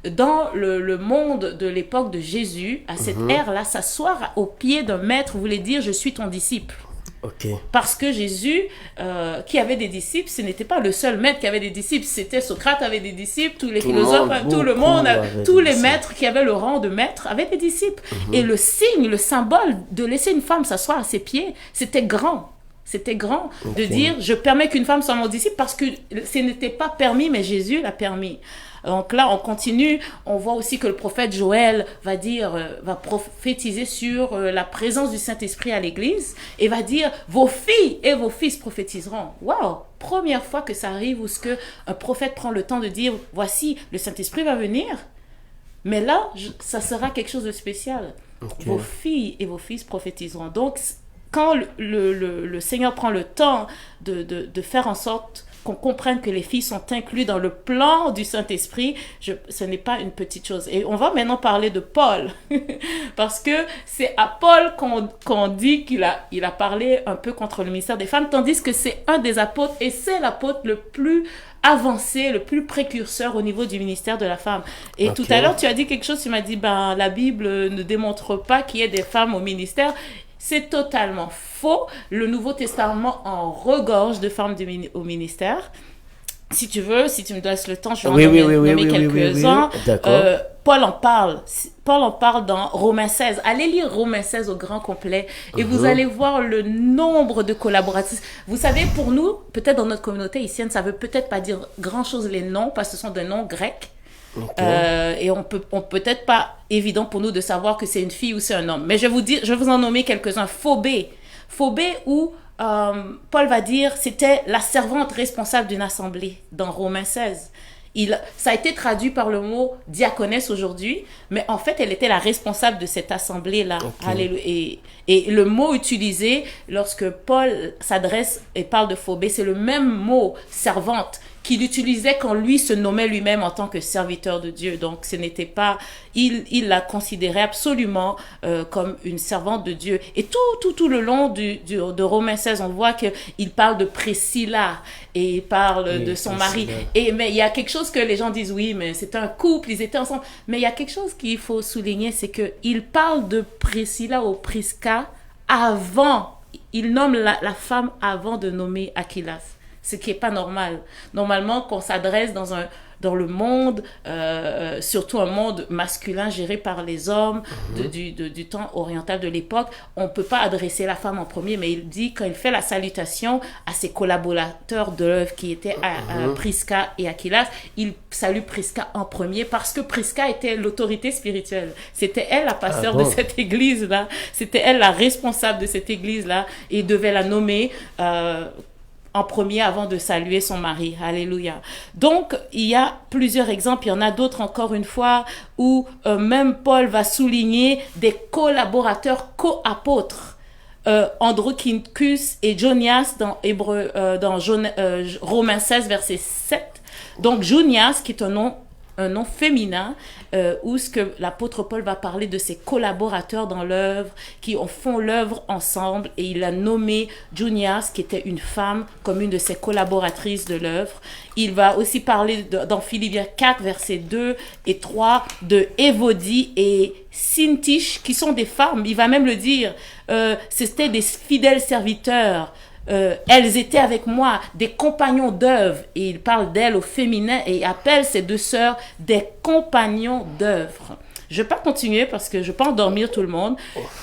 Dans le monde de l'époque de Jésus, à cette ère-là, s'asseoir aux pieds d'un maître voulait dire, je suis ton disciple. Ok. Parce que Jésus, qui avait des disciples, ce n'était pas le seul maître qui avait des disciples. C'était Socrate avait des disciples, tous les philosophes, tout le monde, tous les maîtres qui avaient le rang de maître avaient des disciples. Et le signe, le symbole de laisser une femme s'asseoir à ses pieds, c'était grand. C'était grand de dire, je permets qu'une femme soit mon disciple parce que ce n'était pas permis, mais Jésus l'a permis. Donc là, on continue. On voit aussi que le prophète Joël va prophétiser sur la présence du Saint-Esprit à l'Église et va dire, vos filles et vos fils prophétiseront. Waouh! Première fois que ça arrive où un prophète prend le temps de dire, voici, le Saint-Esprit va venir. Mais là, ça sera quelque chose de spécial. Okay. Vos filles et vos fils prophétiseront. Donc, quand le Seigneur prend le temps de faire en sorte qu'on comprenne que les filles sont incluses dans le plan du Saint-Esprit, ce n'est pas une petite chose. Et on va maintenant parler de Paul, parce que c'est à Paul qu'on dit qu'il a parlé un peu contre le ministère des femmes, tandis que c'est un des apôtres, et c'est l'apôtre le plus avancé, le plus précurseur au niveau du ministère de la femme. Et tout à l'heure, tu as dit quelque chose, tu m'as dit, la Bible ne démontre pas qu'il y ait des femmes au ministère. C'est totalement faux. Le Nouveau Testament en regorge de femmes au ministère. Si tu veux, si tu me laisses le temps, je vais nommer quelques-uns. Paul en parle. Paul en parle dans Romains 16. Allez lire Romains 16 au grand complet et vous allez voir le nombre de collaboratrices. Vous savez, pour nous, peut-être dans notre communauté haïtienne, ça veut peut-être pas dire grand-chose les noms parce que ce sont des noms grecs. Et on peut-être pas évident pour nous de savoir que c'est une fille ou c'est un homme. Mais je vais vous en nommer quelques-uns. Phobé où Paul va dire c'était la servante responsable d'une assemblée dans Romains 16. Ça a été traduit par le mot diaconesse aujourd'hui, mais en fait, elle était la responsable de cette assemblée-là. Alléluia. Et le mot utilisé lorsque Paul s'adresse et parle de phobé, c'est le même mot servante qu'il utilisait quand lui se nommait lui-même en tant que serviteur de Dieu. Donc, ce n'était pas... Il la considérait absolument comme une servante de Dieu. Et tout le long de Romains 16, on voit qu'il parle de Priscilla et il parle de son mari. Mais il y a quelque chose que les gens disent, oui, mais c'est un couple, ils étaient ensemble. Mais il y a quelque chose qu'il faut souligner, c'est qu'il parle de Priscilla ou Prisca avant. Il nomme la femme avant de nommer Aquilas. Ce qui n'est pas normal. Normalement, qu'on s'adresse dans le monde, surtout un monde masculin géré par les hommes du temps oriental de l'époque, on ne peut pas adresser la femme en premier, mais il dit, quand il fait la salutation à ses collaborateurs de l'œuvre qui étaient Prisca et Aquilas, il salue Prisca en premier parce que Prisca était l'autorité spirituelle. C'était elle la pasteur de cette église-là. C'était elle la responsable de cette église-là et il devait la nommer en premier avant de saluer son mari. Alléluia. Donc, il y a plusieurs exemples. Il y en a d'autres, encore une fois, où même Paul va souligner des collaborateurs co-apôtres. Andronicus et Jonias dans Romains 16, verset 7. Donc, Jonias, qui est un nom féminin, où ce que l'apôtre Paul va parler de ses collaborateurs dans l'œuvre, qui font l'œuvre ensemble, et il a nommé Junias, qui était une femme, comme une de ses collaboratrices de l'œuvre. Il va aussi parler dans Philippiens 4, versets 2 et 3, de Évodie et Syntyche, qui sont des femmes. Il va même le dire, c'était des fidèles serviteurs. Elles étaient avec moi, des compagnons d'œuvre, et il parle d'elles au féminin et il appelle ces deux sœurs des compagnons d'œuvre. Je ne vais pas continuer parce que je ne vais pas endormir tout le monde.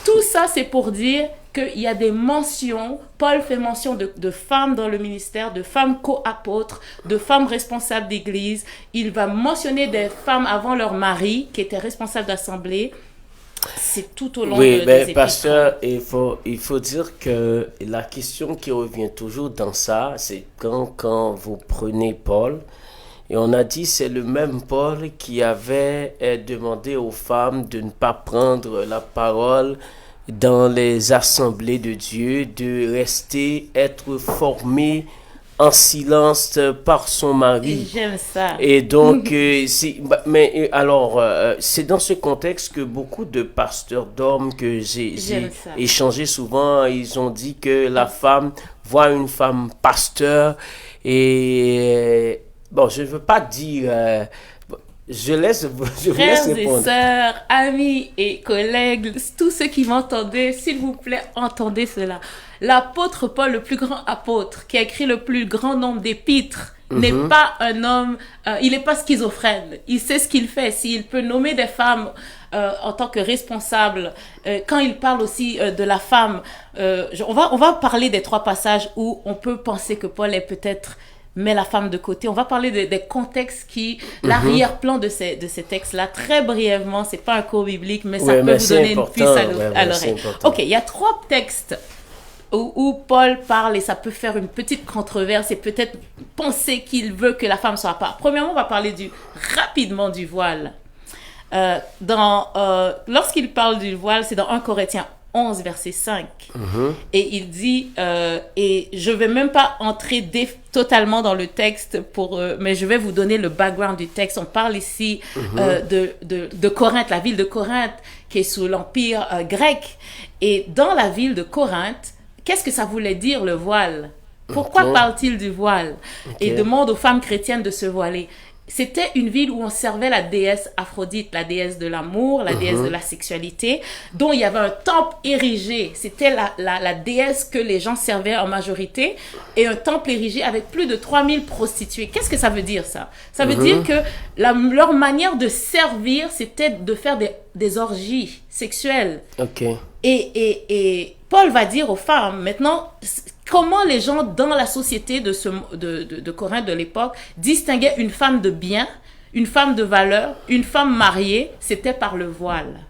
Tout ça, c'est pour dire qu'il y a des mentions. Paul fait mention de femmes dans le ministère, de femmes co-apôtres, de femmes responsables d'église. Il va mentionner des femmes avant leur mari qui étaient responsables d'assemblée. C'est tout au long des épîtres. Pasteur, il faut dire que la question qui revient toujours dans ça, c'est quand vous prenez Paul, et on a dit c'est le même Paul qui avait demandé aux femmes de ne pas prendre la parole dans les assemblées de Dieu, de être formées en silence par son mari. J'aime ça. Et donc, c'est dans ce contexte que beaucoup de pasteurs d'hommes que j'ai échangé souvent, ils ont dit que la femme voit une femme pasteur et je ne veux pas dire... je vous laisse Frères et répondre. sœurs, amis et collègues, tous ceux qui m'entendez, s'il vous plaît, entendez cela. L'apôtre Paul, le plus grand apôtre, qui a écrit le plus grand nombre d'épîtres, n'est pas un homme, il n'est pas schizophrène. Il sait ce qu'il fait. S'il peut nommer des femmes en tant que responsables, quand il parle aussi de la femme, on va parler des 3 passages où on peut penser que Paul est peut-être met la femme de côté. On va parler des contextes l'arrière-plan de ces textes-là, très brièvement. C'est pas un cours biblique, mais ça peut vous donner une puce à l'oreille. Ok, il y a 3 textes où Paul parle et ça peut faire une petite controverse et peut-être penser qu'il veut que la femme soit à part. Premièrement, on va parler rapidement du voile. Lorsqu'il parle du voile, c'est dans 1 Corinthiens 11, verset 5. Et il dit, et je ne vais même pas entrer totalement dans le texte, mais je vais vous donner le background du texte. On parle ici de Corinthe, la ville de Corinthe, qui est sous l'empire grec. Et dans la ville de Corinthe, qu'est-ce que ça voulait dire le voile? Pourquoi parle-t-il du voile? Et demande aux femmes chrétiennes de se voiler. C'était une ville où on servait la déesse Aphrodite, la déesse de l'amour, la déesse de la sexualité, dont il y avait un temple érigé. C'était la déesse que les gens servaient en majorité, et un temple érigé avec plus de 3000 prostituées. Qu'est-ce que ça veut dire, ça? Ça veut dire que leur manière de servir, c'était de faire des orgies sexuelles. Et Paul va dire aux femmes, maintenant, comment les gens dans la société de Corinthe de l'époque distinguaient une femme de bien, une femme de valeur, une femme mariée, c'était par le voile.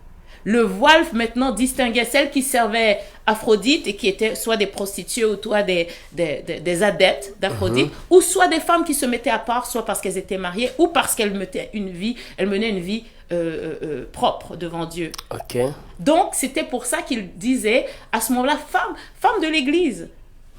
Le voile, maintenant, distinguait celles qui servaient Aphrodite et qui étaient soit des prostituées ou soit des adeptes d'Aphrodite, ou soit des femmes qui se mettaient à part, soit parce qu'elles étaient mariées ou parce qu'elles menaient une vie propre devant Dieu. Donc, c'était pour ça qu'il disait, à ce moment-là, femme de l'Église,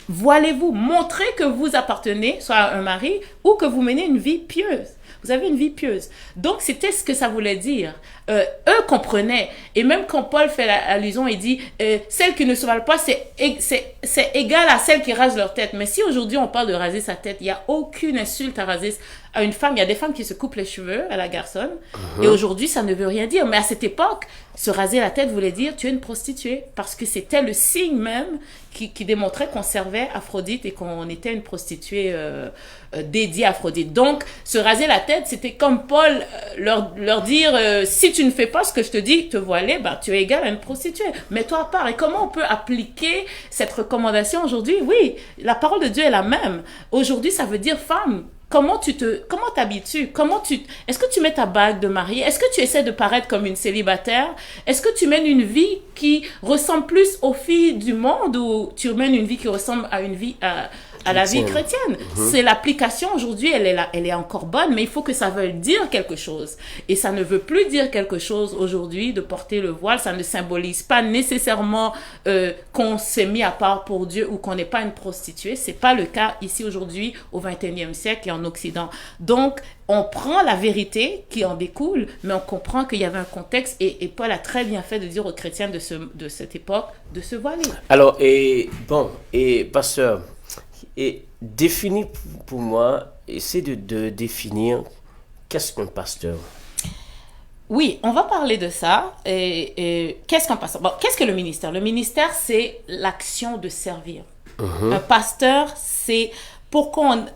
voilez-vous, montrez que vous appartenez soit à un mari ou que vous menez une vie pieuse. Vous avez une vie pieuse. Donc, c'était ce que ça voulait dire. Eux comprenaient. Et même quand Paul fait l'allusion, il dit celles qui ne se valent pas, c'est égal à celles qui rasent leur tête. Mais si aujourd'hui on parle de raser sa tête, il n'y a aucune insulte à raser à une femme. Il y a des femmes qui se coupent les cheveux à la garçonne. Et aujourd'hui, ça ne veut rien dire. Mais à cette époque, se raser la tête voulait dire tu es une prostituée. Parce que c'était le signe même qui démontrait qu'on servait Aphrodite et qu'on était une prostituée dédiée à Aphrodite. Donc, se raser la tête, c'était comme Paul leur dire si tu ne fais pas ce que je te dis, te voiler, ben, tu es égal à une prostituée. Mets-toi à part. Et comment on peut appliquer cette recommandation aujourd'hui? Oui, la parole de Dieu est la même. Aujourd'hui, ça veut dire femme. Comment t'habitues? Est-ce que tu mets ta bague de mariée? Est-ce que tu essaies de paraître comme une célibataire? Est-ce que tu mènes une vie qui ressemble plus aux filles du monde ou tu mènes une vie qui ressemble à une vie à la vie chrétienne? C'est l'application aujourd'hui, elle est encore bonne, mais il faut que ça veuille dire quelque chose. Et ça ne veut plus dire quelque chose aujourd'hui de porter le voile. Ça ne symbolise pas nécessairement qu'on s'est mis à part pour Dieu ou qu'on n'est pas une prostituée. C'est pas le cas ici aujourd'hui au XXIe siècle et en Occident. Donc, on prend la vérité qui en découle, mais on comprend qu'il y avait un contexte et Paul a très bien fait de dire aux chrétiens de cette époque de se voiler. Alors, pasteur, définis pour moi, essaie de définir qu'est-ce qu'un pasteur. Oui, on va parler de ça. Et qu'est-ce qu'un pasteur? Bon, qu'est-ce que le ministère? Le ministère, c'est l'action de servir. Un pasteur,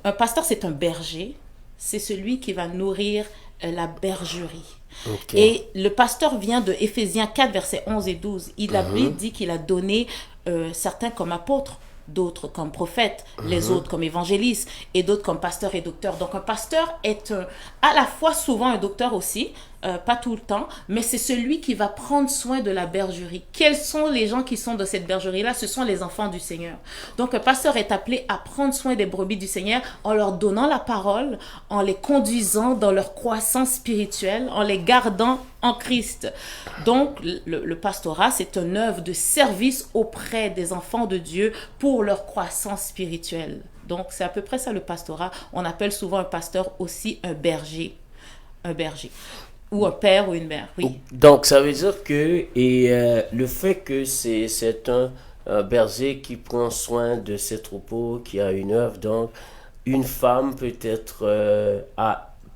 un pasteur, c'est un berger. C'est celui qui va nourrir la bergerie. Et le pasteur vient de Éphésiens 4, versets 11 et 12. La Bible dit qu'il a donné certains comme apôtres, d'autres comme prophètes, les autres comme évangélistes et d'autres comme pasteurs et docteurs. Donc un pasteur est à la fois souvent un docteur aussi, pas tout le temps, mais c'est celui qui va prendre soin de la bergerie. Quels sont les gens qui sont dans cette bergerie-là? Ce sont les enfants du Seigneur. Donc un pasteur est appelé à prendre soin des brebis du Seigneur en leur donnant la parole, en les conduisant dans leur croissance spirituelle, en les gardant en Christ. Donc le pastorat, c'est une œuvre de service auprès des enfants de Dieu pour leur croissance spirituelle. Donc c'est à peu près ça le pastorat. On appelle souvent un pasteur aussi un berger. Un berger. Ou un père ou une mère, oui. Donc, ça veut dire que le fait que c'est un berger qui prend soin de ses troupeaux, qui a une œuvre, donc une femme peut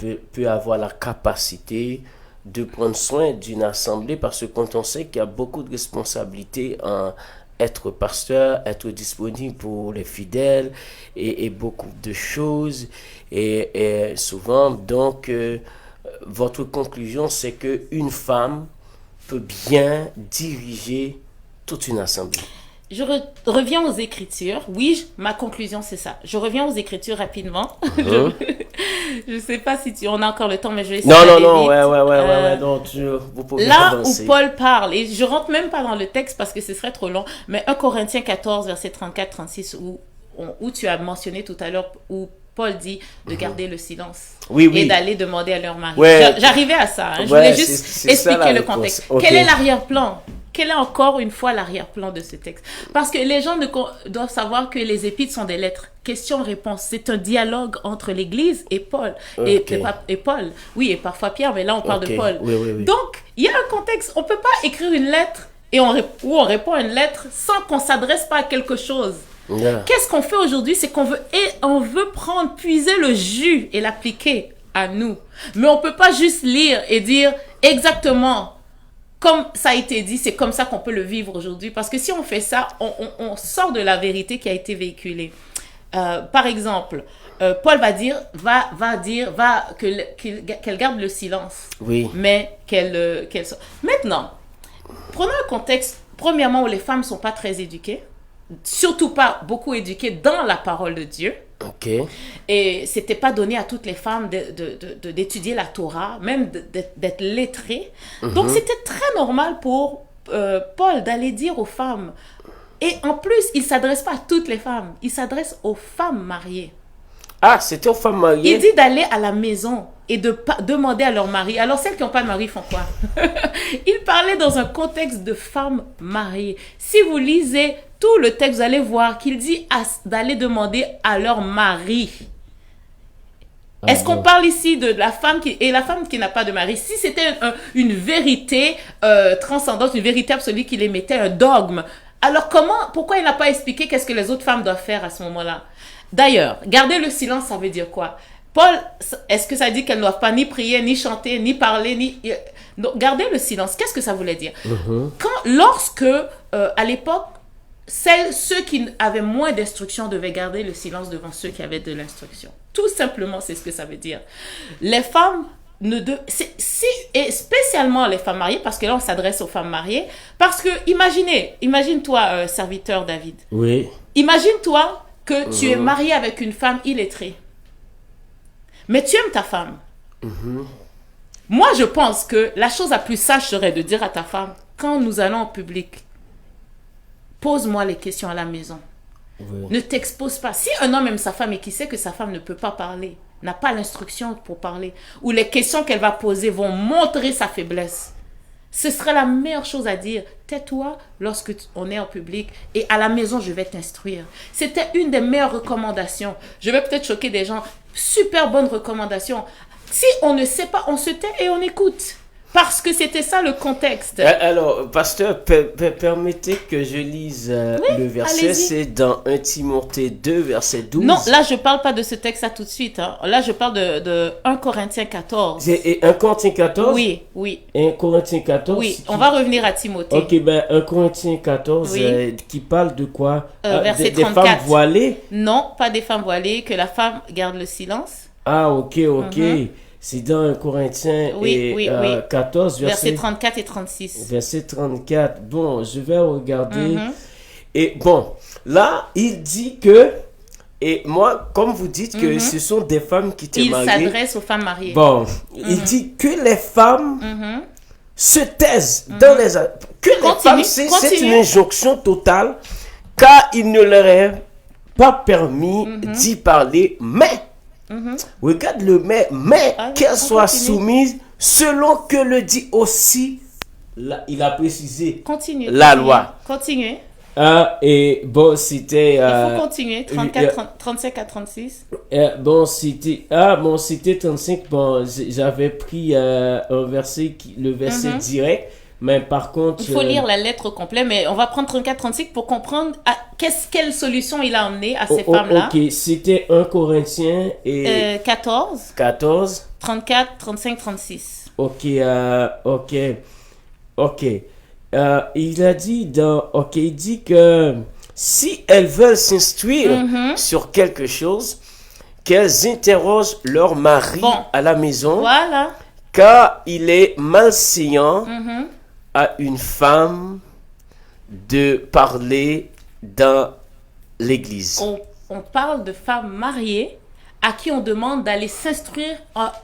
peut avoir la capacité de prendre soin d'une assemblée, parce que quand on sait qu'il y a beaucoup de responsabilités en être pasteur, être disponible pour les fidèles et beaucoup de choses, et souvent, donc, votre conclusion, c'est qu'une femme peut bien diriger toute une assemblée. Je reviens aux Écritures. Oui, ma conclusion, c'est ça. Je reviens aux Écritures rapidement. Je sais pas si on a encore le temps, mais je vais essayer d'aller vite. Non, vous pouvez là avancer. où Paul parle, et je rentre même pas dans le texte parce que ce serait trop long, mais 1 Corinthiens 14, verset 34-36, où tu as mentionné tout à l'heure, où Paul dit de garder le silence et d'aller demander à leur mari. Ouais. J'arrivais à ça. Je voulais juste expliquer le contexte. Okay. Quel est l'arrière-plan? Quel est encore une fois l'arrière-plan de ce texte? Parce que les gens doivent savoir que les épîtres sont des lettres. Question-réponse. C'est un dialogue entre l'Église et Paul. Okay. Et Paul. Oui, et parfois Pierre, mais là on parle de Paul. Oui. Donc, il y a un contexte. On ne peut pas écrire une lettre où on répond à une lettre sans qu'on ne s'adresse pas à quelque chose. Yeah. Qu'est-ce qu'on fait aujourd'hui? C'est qu'on veut puiser le jus et l'appliquer à nous. Mais on ne peut pas juste lire et dire exactement comme ça a été dit, c'est comme ça qu'on peut le vivre aujourd'hui. Parce que si on fait ça, on sort de la vérité qui a été véhiculée. Par exemple, Paul va dire qu'elle garde le silence. Oui. Mais qu'elle soit. Maintenant, prenons un contexte, premièrement, où les femmes ne sont pas très éduquées. Surtout pas beaucoup éduquées dans la parole de Dieu. Ok. Et c'était pas donné à toutes les femmes d'étudier la Torah, même d'être lettrées. Donc c'était très normal pour Paul d'aller dire aux femmes. Et en plus, il s'adresse pas à toutes les femmes, il s'adresse aux femmes mariées. Ah, c'était aux femmes mariées. Il dit d'aller à la maison et de demander à leur mari. Alors celles qui n'ont pas de mari font quoi? Il parlait dans un contexte de femmes mariées. Si vous lisez tout le texte, vous allez voir qu'il dit d'aller demander à leur mari. Est-ce qu'on parle ici de la femme qui n'a pas de mari? Si c'était une vérité transcendante, une vérité absolue qu'il émettait, un dogme, alors pourquoi il n'a pas expliqué qu'est-ce que les autres femmes doivent faire à ce moment-là? D'ailleurs, garder le silence, ça veut dire quoi? Paul, est-ce que ça dit qu'elles ne doivent pas ni prier, ni chanter, ni parler, Donc, garder le silence, qu'est-ce que ça voulait dire? Lorsque, à l'époque, ceux qui avaient moins d'instruction devaient garder le silence devant ceux qui avaient de l'instruction. Tout simplement, c'est ce que ça veut dire. Les femmes, et spécialement les femmes mariées, parce que là, on s'adresse aux femmes mariées, parce que imagine-toi, serviteur David. Oui. Imagine-toi que tu es marié avec une femme illettrée. Mais tu aimes ta femme. Moi, je pense que la chose la plus sage serait de dire à ta femme, quand nous allons en public, pose-moi les questions à la maison. Oui. Ne t'expose pas. Si un homme aime sa femme et qu'il sait que sa femme ne peut pas parler, n'a pas l'instruction pour parler, ou les questions qu'elle va poser vont montrer sa faiblesse, ce serait la meilleure chose à dire. Tais-toi lorsque on est en public et à la maison, je vais t'instruire. C'était une des meilleures recommandations. Je vais peut-être choquer des gens. Super bonne recommandation. Si on ne sait pas, on se tait et on écoute. Parce que c'était ça le contexte. Alors, pasteur, permettez que je lise le verset. Allez-y. C'est dans 1 Timothée 2, verset 12. Non, là, je ne parle pas de ce texte-là tout de suite. Hein. Là, je parle de 1 Corinthiens 14. C'est 1 Corinthiens 14? Oui. 1 Corinthiens 14? Oui, on va revenir à Timothée. Ok, 1 Corinthiens 14, qui parle de quoi? Verset 34. Des femmes voilées? Non, pas des femmes voilées, que la femme garde le silence. Ah, ok. C'est dans 1 Corinthiens 14, verset 34 et 36. Verset 34. Bon, je vais regarder. Et bon, là, il dit que, et moi, comme vous dites que ce sont des femmes qui étaient mariées. Il s'adresse aux femmes mariées. Bon, il dit que les femmes se taisent dans les... Que les femmes, c'est une injonction totale, car il ne leur est pas permis d'y parler, mais... Regarde le mais qu'elle soit soumise selon que le dit aussi, là, il a précisé la loi. Continuez. Et bon, c'était... il faut continuer, 35 à 36. C'était 35, bon, j'avais pris le verset direct, mais par contre... Il faut lire la lettre complète, mais on va prendre 34-36 pour comprendre quelle solution il a emmené à ces femmes-là? Ok, c'était 1 Corinthiens et 14, 14. 34, 35, 36. Ok, ok. Il a dit il dit que si elles veulent s'instruire sur quelque chose, qu'elles interrogent leur mari à la maison, Voilà. car il est malséant à une femme de parler dans l'église. On parle de femmes mariées à qui on demande d'aller s'instruire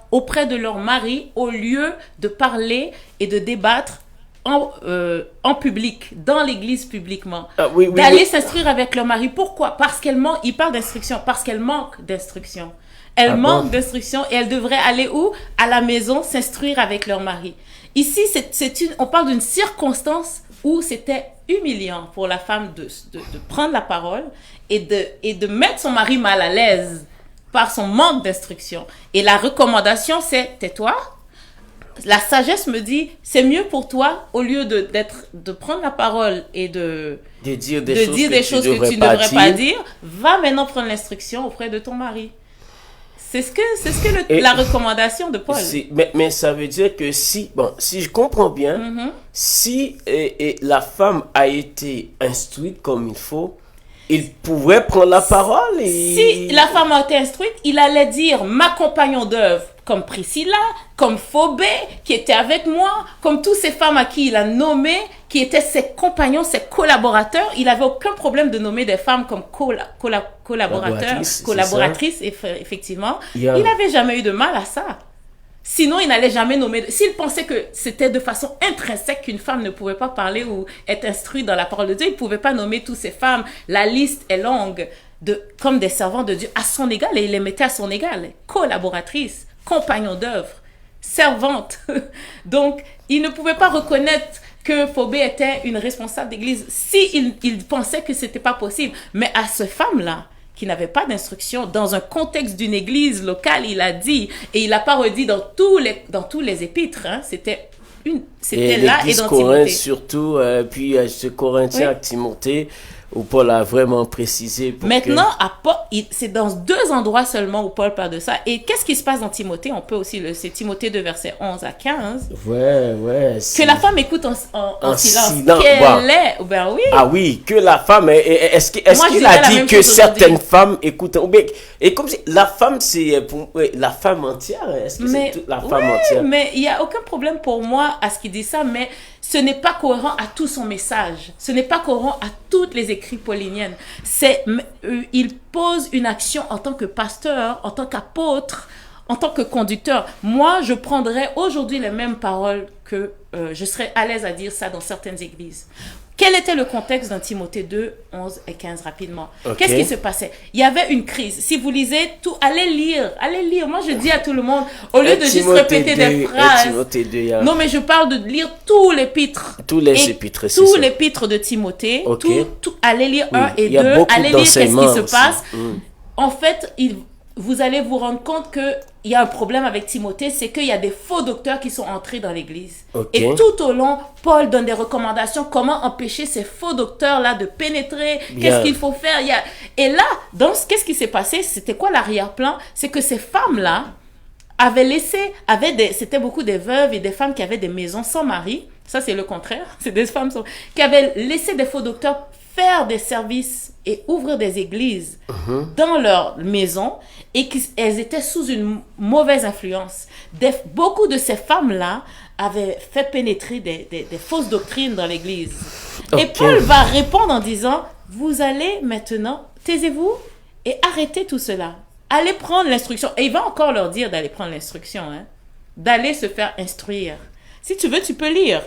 auprès de leur mari au lieu de parler et de débattre en public, dans l'église publiquement. D'aller s'instruire avec leur mari. Pourquoi? Parce qu'elle manque, il parle d'instruction, parce qu'elle manque d'instruction. Elle manque d'instruction et elle devrait aller où? À la maison, s'instruire avec leur mari. Ici, on parle d'une circonstance où c'était humiliant pour la femme de prendre la parole et de mettre son mari mal à l'aise par son manque d'instruction. Et la recommandation, c'est tais-toi. La sagesse me dit, c'est mieux pour toi, au lieu de prendre la parole et de dire des choses que tu ne devrais pas dire, va maintenant prendre l'instruction auprès de ton mari. C'est ce que la recommandation de Paul. Mais ça veut dire que si je comprends bien, si la femme a été instruite comme il faut, il pourrait prendre la parole. Si la femme a été instruite, il allait dire ma compagnon d'œuvre, comme Priscilla, comme Phobé, qui était avec moi, comme toutes ces femmes à qui il a nommé, qui étaient ses compagnons, ses collaborateurs. Il n'avait aucun problème de nommer des femmes comme collaboratrices, effectivement. Yeah. Il n'avait jamais eu de mal à ça. Sinon, il n'allait jamais nommer... S'il pensait que c'était de façon intrinsèque qu'une femme ne pouvait pas parler ou être instruite dans la parole de Dieu, il ne pouvait pas nommer toutes ces femmes. La liste est longue, comme des servantes de Dieu à son égal, et il les mettait à son égal. Collaboratrices, compagnons d'œuvre, servantes. Donc, il ne pouvait pas reconnaître que Phobé était une responsable d'église il pensait que ce n'était pas possible. Mais à ces femmes-là, qui n'avait pas d'instruction, dans un contexte d'une église locale, il a dit, et il n'a pas redit dans tous les épîtres, hein, c'était là et dans Timothée. Surtout, puis ce Corinthien à Timothée, où Paul a vraiment précisé. Maintenant, c'est dans 2 endroits seulement où Paul parle de ça. Et qu'est-ce qui se passe dans Timothée? On peut aussi c'est Timothée 2, versets 11 à 15. Ouais. Que la femme écoute en silence. Ben oui. Ah oui, que la femme... Est-ce qu'il a dit que certaines femmes écoutent... Et comme si la femme, c'est pour la femme entière. Est-ce que c'est toute la femme entière? Mais il n'y a aucun problème pour moi à ce qu'il dit ça, mais ce n'est pas cohérent à tout son message. Ce n'est pas cohérent à toutes les écrits pauliniennes. Il pose une action en tant que pasteur, en tant qu'apôtre, en tant que conducteur. Moi, je prendrais aujourd'hui les mêmes paroles que je serais à l'aise à dire ça dans certaines églises. Quel était le contexte dans Timothée 2, 11 et 15 rapidement? Qu'est-ce qui se passait? Il y avait une crise. Si vous lisez tout, allez lire. Moi, je dis à tout le monde, au lieu de juste répéter des phrases. Non, mais je parle de lire tous les épîtres. Tous les épîtres, tous les épîtres de Timothée. Allez lire 1 et 2. Allez lire qu'est-ce qui se passe. En fait, vous allez vous rendre compte qu'il y a un problème avec Timothée, c'est qu'il y a des faux docteurs qui sont entrés dans l'église. Et tout au long, Paul donne des recommandations, comment empêcher ces faux docteurs-là de pénétrer, qu'est-ce qu'il faut faire. Et là, qu'est-ce qui s'est passé? C'était quoi l'arrière-plan? C'est que ces femmes-là c'était beaucoup des veuves et des femmes qui avaient des maisons sans mari. Ça, c'est le contraire. C'est des femmes qui avaient laissé des faux docteurs faire des services et ouvrir des églises dans leur maison et qu'elles étaient sous une mauvaise influence. Beaucoup de ces femmes-là avaient fait pénétrer des fausses doctrines dans l'église. Et Paul va répondre en disant, vous allez maintenant, taisez-vous et arrêtez tout cela. Allez prendre l'instruction. Et il va encore leur dire d'aller prendre l'instruction, d'aller se faire instruire. Si tu veux, tu peux lire.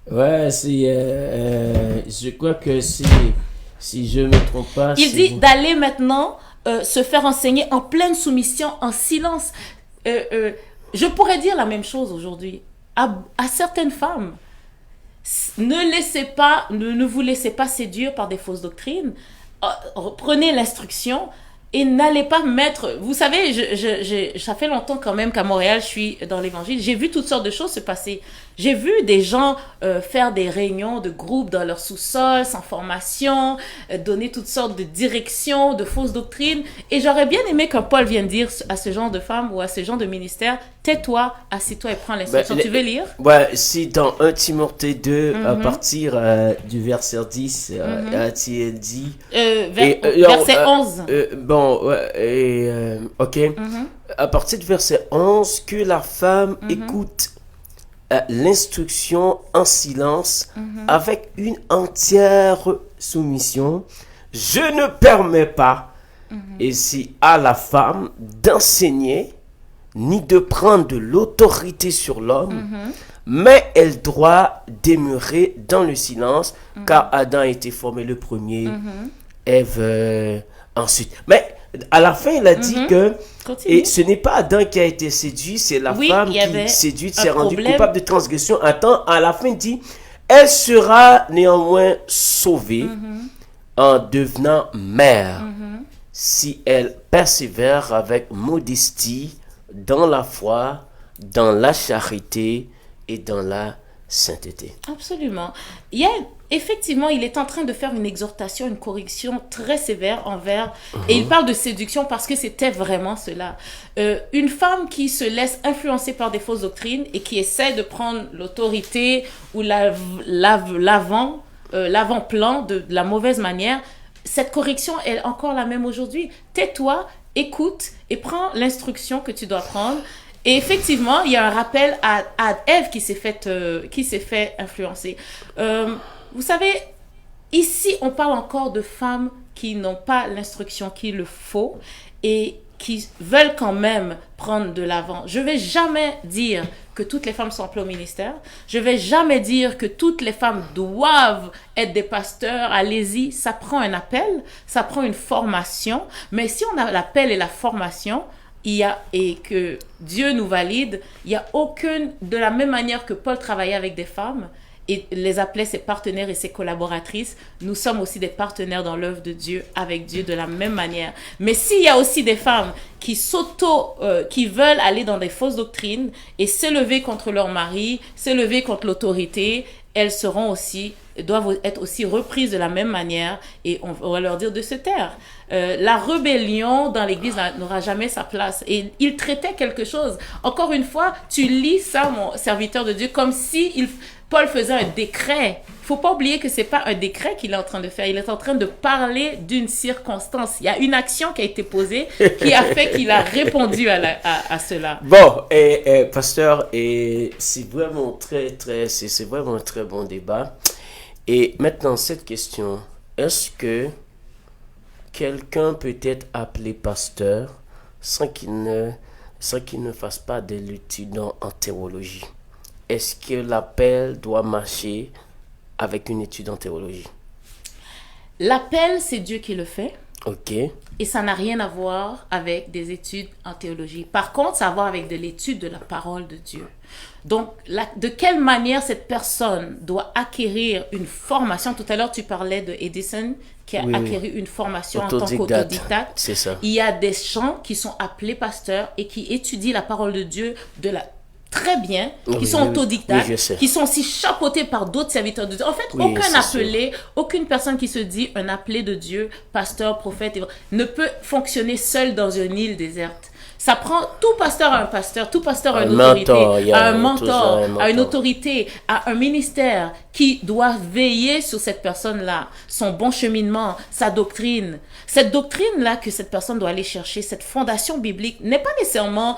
Ouais, je crois que si je ne me trompe pas... Il dit d'aller maintenant se faire enseigner en pleine soumission, en silence. Je pourrais dire la même chose aujourd'hui à certaines femmes. Ne vous laissez pas séduire par des fausses doctrines. Prenez l'instruction Et n'allez pas mettre... Vous savez, ça fait longtemps quand même qu'à Montréal, je suis dans l'évangile. J'ai vu toutes sortes de choses se passer. J'ai vu des gens faire des réunions de groupes dans leur sous-sol, sans formation, donner toutes sortes de directions, de fausses doctrines. Et j'aurais bien aimé que Paul vienne dire à ce genre de femmes ou à ce genre de ministère, tais-toi, assieds-toi et prends l'instruction. Tu veux lire? Ouais, si dans 1 Timothée 2, à partir du verset 10, tu dit... verset 11. Ok. À partir du verset 11, que la femme écoute l'instruction en silence avec une entière soumission. Je ne permets pas ici à la femme d'enseigner ni de prendre de l'autorité sur l'homme, mais elle doit demeurer dans le silence, car Adam a été formé le premier, Ève ensuite. Mais à la fin, il a dit que et ce n'est pas Adam qui a été séduit, c'est la femme qui séduite s'est rendue coupable de transgression. Attends, à la fin, il dit, elle sera néanmoins sauvée en devenant mère si elle persévère avec modestie dans la foi, dans la charité et dans la sainteté. Absolument. Effectivement, il est en train de faire une exhortation, une correction très sévère envers... Et il parle de séduction parce que c'était vraiment cela. Une femme qui se laisse influencer par des fausses doctrines et qui essaie de prendre l'autorité ou l'avant-plan de la mauvaise manière, cette correction est encore la même aujourd'hui. Tais-toi, écoute et prends l'instruction que tu dois prendre. Et effectivement, il y a un rappel à Ève qui s'est fait influencer. Vous savez, ici, on parle encore de femmes qui n'ont pas l'instruction qu'il le faut et qui veulent quand même prendre de l'avant. Je ne vais jamais dire que toutes les femmes sont appelées au ministère. Je ne vais jamais dire que toutes les femmes doivent être des pasteurs. Allez-y, ça prend un appel, ça prend une formation. Mais si on a l'appel et la formation, et que Dieu nous valide, il n'y a aucune... De la même manière que Paul travaillait avec des femmes, et les appelait ses partenaires et ses collaboratrices, nous sommes aussi des partenaires dans l'œuvre de Dieu, avec Dieu de la même manière. Mais s'il y a aussi des femmes qui veulent aller dans des fausses doctrines et s'élever contre leur mari, s'élever contre l'autorité, elles doivent être aussi reprises de la même manière et on va leur dire de se taire. La rébellion dans l'église n'aura jamais sa place. Et il traitait quelque chose. Encore une fois, tu lis ça, mon serviteur de Dieu, comme si Paul faisait un décret. Il ne faut pas oublier que ce n'est pas un décret qu'il est en train de faire. Il est en train de parler d'une circonstance. Il y a une action qui a été posée qui a fait qu'il a répondu à cela. Bon, pasteur, c'est vraiment c'est vraiment un très bon débat. Et maintenant, cette question, est-ce que quelqu'un peut être appelé pasteur sans qu'il ne fasse pas de l'étude en théologie? Est-ce que l'appel doit marcher avec une étude en théologie? L'appel, c'est Dieu qui le fait. Ok. Et ça n'a rien à voir avec des études en théologie. Par contre, ça a à voir avec de l'étude de la parole de Dieu. Donc, de quelle manière cette personne doit acquérir une formation? Tout à l'heure, tu parlais de Edison qui a acquéri une formation en tant qu'autodidacte. C'est ça. Il y a des gens qui sont appelés pasteurs et qui étudient la parole de Dieu très bien, qui sont autodidactes, qui sont aussi chapeautés par d'autres serviteurs de Dieu. En fait, aucun appelé, aucune personne qui se dit un appelé de Dieu, pasteur, prophète, ne peut fonctionner seul dans une île déserte. Ça prend, tout pasteur a un pasteur, tout pasteur a une autorité, a un mentor, a une autorité, a un ministère qui doit veiller sur cette personne-là, son bon cheminement, sa doctrine. Cette doctrine-là que cette personne doit aller chercher, cette fondation biblique, n'est pas nécessairement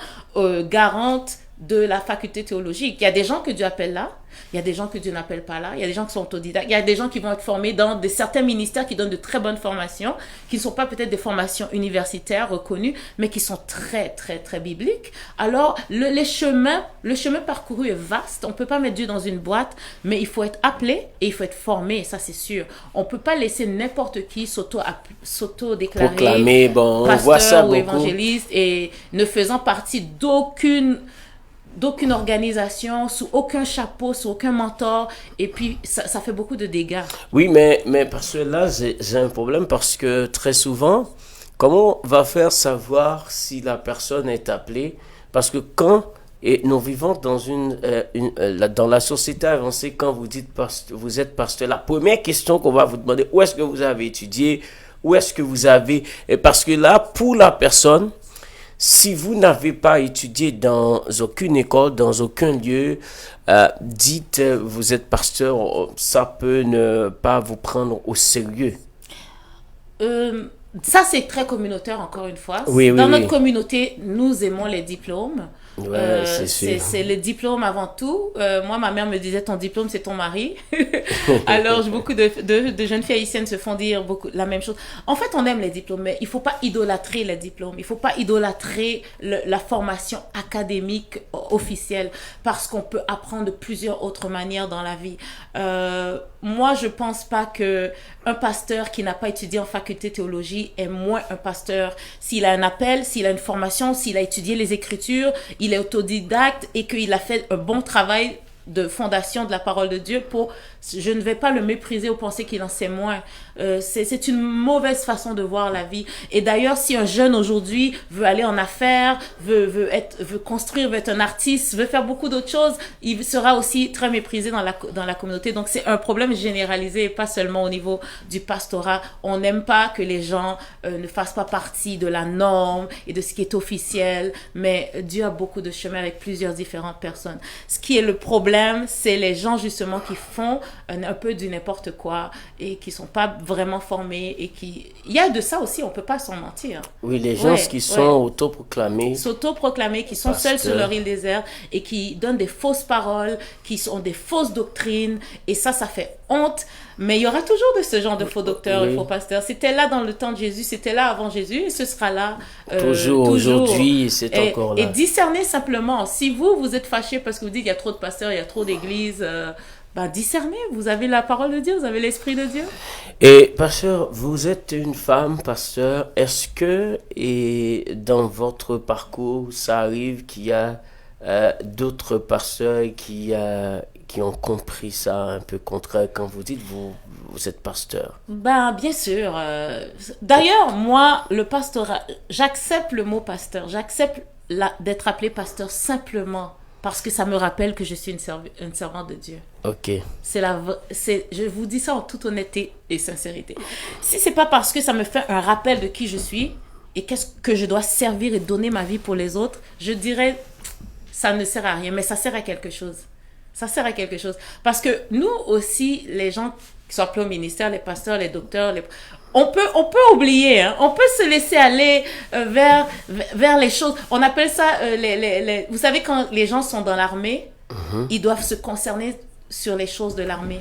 garante de la faculté théologique. Il y a des gens que Dieu appelle là, il y a des gens que Dieu n'appelle pas là, il y a des gens qui sont autodidactes, il y a des gens qui vont être formés dans certains ministères qui donnent de très bonnes formations, qui ne sont pas peut-être des formations universitaires reconnues, mais qui sont très, très, très bibliques. Alors, le chemin parcouru est vaste. On ne peut pas mettre Dieu dans une boîte, mais il faut être appelé et il faut être formé, ça c'est sûr. On ne peut pas laisser n'importe qui s'auto-déclarer proclamer, on voit ça ou beaucoup. Évangéliste et ne faisant partie d'aucune organisation, sous aucun chapeau, sous aucun mentor, et puis ça fait beaucoup de dégâts. Oui, mais parce que là, j'ai un problème parce que très souvent, comment on va faire savoir si la personne est appelée? Parce que et nous vivons dans dans la société avancée, quand vous dites vous êtes pasteur, la première question qu'on va vous demander, où est-ce que vous avez étudié? Où est-ce que vous avez... Et parce que là, pour la personne, si vous n'avez pas étudié dans aucune école, dans aucun lieu, dites vous êtes pasteur, ça peut ne pas vous prendre au sérieux. Ça, c'est très communautaire, encore une fois. Oui, Dans oui, notre oui. communauté, nous aimons les diplômes. Ouais, c'est sûr. C'est le diplôme avant tout. Moi, ma mère me disait, ton diplôme, c'est ton mari. Alors, beaucoup de jeunes filles haïtiennes se font dire la même chose. En fait, on aime les diplômes, mais il ne faut pas idolâtrer les diplômes. Il ne faut pas idolâtrer la formation académique officielle, parce qu'on peut apprendre de plusieurs autres manières dans la vie. Moi, je ne pense pas qu'un pasteur qui n'a pas étudié en faculté théologie est moins un pasteur. S'il a un appel, s'il a une formation, s'il a étudié les Écritures, il est autodidacte et qu'il a fait un bon travail de fondation de la parole de Dieu, je ne vais pas le mépriser ou penser qu'il en sait moins. C'est une mauvaise façon de voir la vie. Et d'ailleurs, si un jeune aujourd'hui veut aller en affaires, veut construire, veut être un artiste, veut faire beaucoup d'autres choses, il sera aussi très méprisé dans la communauté. Donc c'est un problème généralisé, pas seulement au niveau du pastorat. On n'aime pas que les gens ne fassent pas partie de la norme et de ce qui est officiel, mais Dieu a beaucoup de chemin avec plusieurs différentes personnes. Ce qui est le problème, c'est les gens justement qui font un peu du n'importe quoi et qui sont pas vraiment formés et il y a de ça aussi, on peut pas s'en mentir. Oui, les gens qui sont autoproclamés, qui sont seuls sur leur île déserte et qui donnent des fausses paroles, qui ont des fausses doctrines, et ça fait honte. Mais il y aura toujours de ce genre de faux docteurs et faux pasteurs. C'était là dans le temps de Jésus, c'était là avant Jésus, et ce sera là toujours. Aujourd'hui, c'est encore là. Et discernez simplement. Si vous êtes fâché parce que vous dites qu'il y a trop de pasteurs, il y a trop d'églises, discernez. Vous avez la parole de Dieu, vous avez l'Esprit de Dieu. Et pasteur, vous êtes une femme, pasteur. Est-ce que dans votre parcours, ça arrive qu'il y a d'autres pasteurs qui ont compris ça un peu contraire quand vous dites vous êtes pasteur? Bien sûr. D'ailleurs, moi, le pastorat, j'accepte le mot pasteur. J'accepte d'être appelé pasteur simplement parce que ça me rappelle que je suis une servante de Dieu. Ok. Je vous dis ça en toute honnêteté et sincérité. Si c'est pas parce que ça me fait un rappel de qui je suis et qu'est-ce que je dois servir et donner ma vie pour les autres, je dirais ça ne sert à rien, mais ça sert à quelque chose. Ça sert à quelque chose. Parce que nous aussi, les gens qui sont appelés au ministère, les pasteurs, les docteurs, on peut oublier, hein. On peut se laisser aller vers les choses. On appelle ça, vous savez, quand les gens sont dans l'armée, ils doivent se concerner sur les choses de l'armée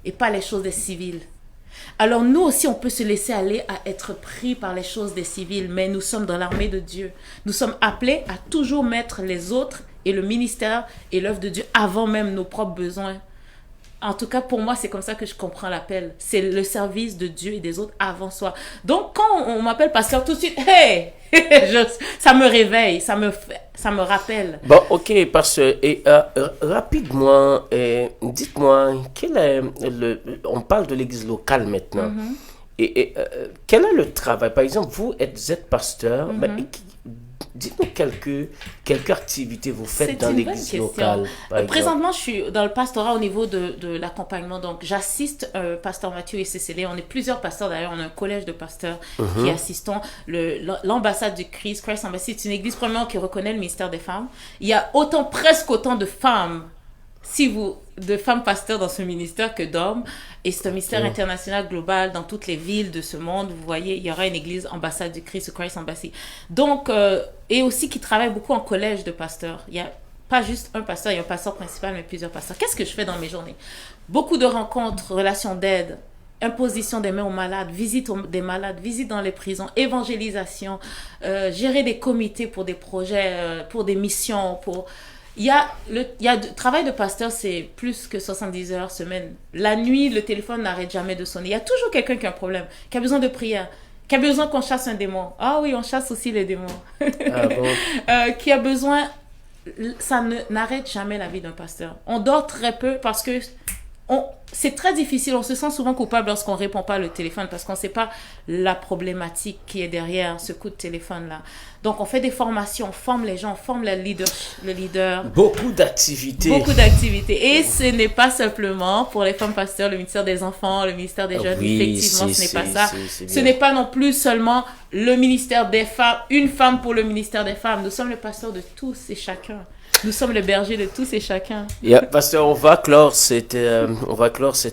et pas les choses des civils. Alors nous aussi, on peut se laisser aller à être pris par les choses des civils, mais nous sommes dans l'armée de Dieu. Nous sommes appelés à toujours mettre les autres et le ministère et l'œuvre de Dieu avant même nos propres besoins. En tout cas, pour moi, c'est comme ça que je comprends l'appel. C'est le service de Dieu et des autres avant soi. Donc, quand on m'appelle pasteur, tout de suite, hey, ça me réveille, ça me rappelle. Bon, ok, pasteur. Et rapidement, dites-moi, on parle de l'église locale maintenant. Et quel est le travail? Par exemple, vous êtes pasteur, dites-nous quelques activités vous faites dans l'église locale. Présentement, je suis dans le pastorat au niveau de l'accompagnement. Donc, j'assiste pasteur Mathieu et Cécile. On est plusieurs pasteurs d'ailleurs. On a un collège de pasteurs qui assistons. L'ambassade du Christ Embassy, c'est une église premièrement qui reconnaît le ministère des femmes. Il y a presque autant de femmes, de femmes pasteurs dans ce ministère que d'hommes. Et c'est un ministère international global dans toutes les villes de ce monde. Vous voyez, il y aura une église ambassade du Christ Embassy. Donc, et aussi qui travaille beaucoup en collège de pasteurs. Il n'y a pas juste un pasteur, il y a un pasteur principal, mais plusieurs pasteurs. Qu'est-ce que je fais dans mes journées? Beaucoup de rencontres, relations d'aide, imposition des mains aux malades, visite des malades, visite dans les prisons, évangélisation, gérer des comités pour des projets, pour des missions, Il y a le travail de pasteur, c'est plus que 70 heures semaine. La nuit, le téléphone n'arrête jamais de sonner. Il y a toujours quelqu'un qui a un problème, qui a besoin de prière, qui a besoin qu'on chasse un démon. Ah oui, on chasse aussi les démons. Ah bon? Qui a besoin... Ça n'arrête jamais la vie d'un pasteur. On dort très peu parce que c'est très difficile. On se sent souvent coupable lorsqu'on répond pas au téléphone parce qu'on ne sait pas la problématique qui est derrière ce coup de téléphone-là. Donc, on fait des formations, on forme les gens, on forme le leader. Beaucoup d'activités. Beaucoup d'activités. Et ce n'est pas simplement pour les femmes pasteurs, le ministère des enfants, le ministère des jeunes. Oui, Effectivement, ce n'est pas ça. c'est Ce bien. n'est pas non plus seulement le ministère des femmes, une femme pour le ministère des femmes. Nous sommes le pasteur de tous et chacun. Nous sommes le berger de tous et chacun. Pasteur, on va clore cette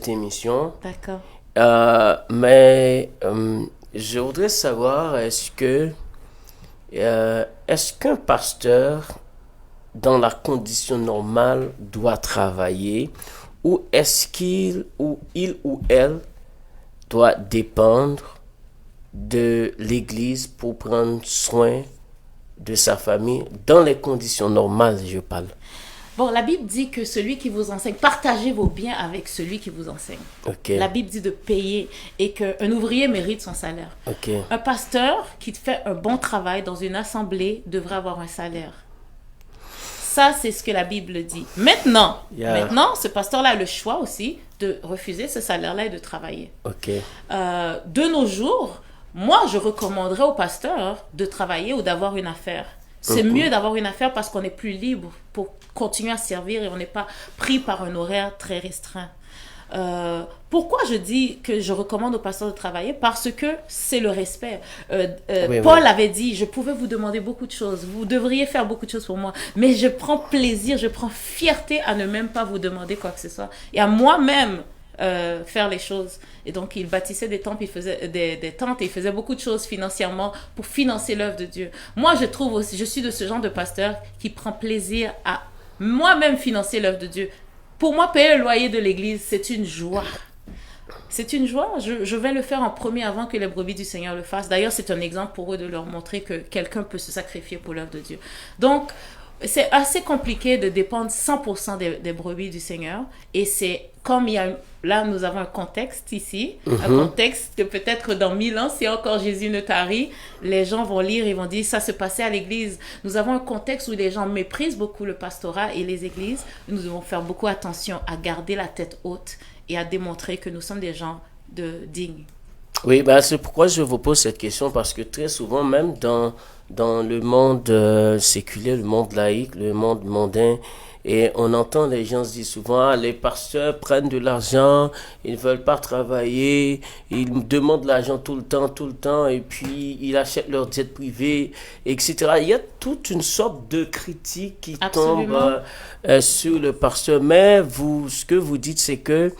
émission. D'accord. Mais je voudrais savoir, est-ce qu'un pasteur, dans la condition normale, doit travailler, ou est-ce il ou elle doit dépendre de l'Église pour prendre soin de sa famille, dans les conditions normales, je parle? Bon, la Bible dit que celui qui vous enseigne, partagez vos biens avec celui qui vous enseigne. Okay. La Bible dit de payer et qu'un ouvrier mérite son salaire. Okay. Un pasteur qui fait un bon travail dans une assemblée devrait avoir un salaire. Ça, c'est ce que la Bible dit. Maintenant, ce pasteur-là a le choix aussi de refuser ce salaire-là et de travailler. Okay. De nos jours, moi, je recommanderais au pasteur de travailler ou d'avoir une affaire. C'est mieux d'avoir une affaire parce qu'on est plus libre pour continuer à servir et on n'est pas pris par un horaire très restreint. Pourquoi je dis que je recommande au pasteur de travailler? Parce que c'est le respect. Paul avait dit, je pouvais vous demander beaucoup de choses, vous devriez faire beaucoup de choses pour moi, mais je prends plaisir, je prends fierté à ne même pas vous demander quoi que ce soit et à moi-même faire les choses. Et donc, il bâtissait des temples, il faisait des tentes et il faisait beaucoup de choses financièrement pour financer l'œuvre de Dieu. Moi, je trouve aussi, je suis de ce genre de pasteur qui prend plaisir à moi-même financer l'œuvre de Dieu. Pour moi, payer le loyer de l'église, c'est une joie. C'est une joie. Je vais le faire en premier avant que les brebis du Seigneur le fassent. D'ailleurs, c'est un exemple pour eux de leur montrer que quelqu'un peut se sacrifier pour l'œuvre de Dieu. Donc, c'est assez compliqué de dépendre 100% des brebis du Seigneur. Et c'est comme là, nous avons un contexte ici, un contexte que peut-être dans 1000 ans, si encore Jésus ne tarit, les gens vont lire et vont dire, ça se passait à l'église. Nous avons un contexte où les gens méprisent beaucoup le pastorat et les églises. Nous devons faire beaucoup attention à garder la tête haute et à démontrer que nous sommes des gens dignes. Oui, c'est pourquoi je vous pose cette question, parce que très souvent, même dans le monde séculaire, le monde laïque, le monde mondain, et on entend les gens se dire souvent, les pasteurs prennent de l'argent, ils ne veulent pas travailler, ils demandent de l'argent tout le temps, et puis ils achètent leur jet privé, etc. Il y a toute une sorte de critique qui tombe sur le pasteur. Mais ce que vous dites, c'est que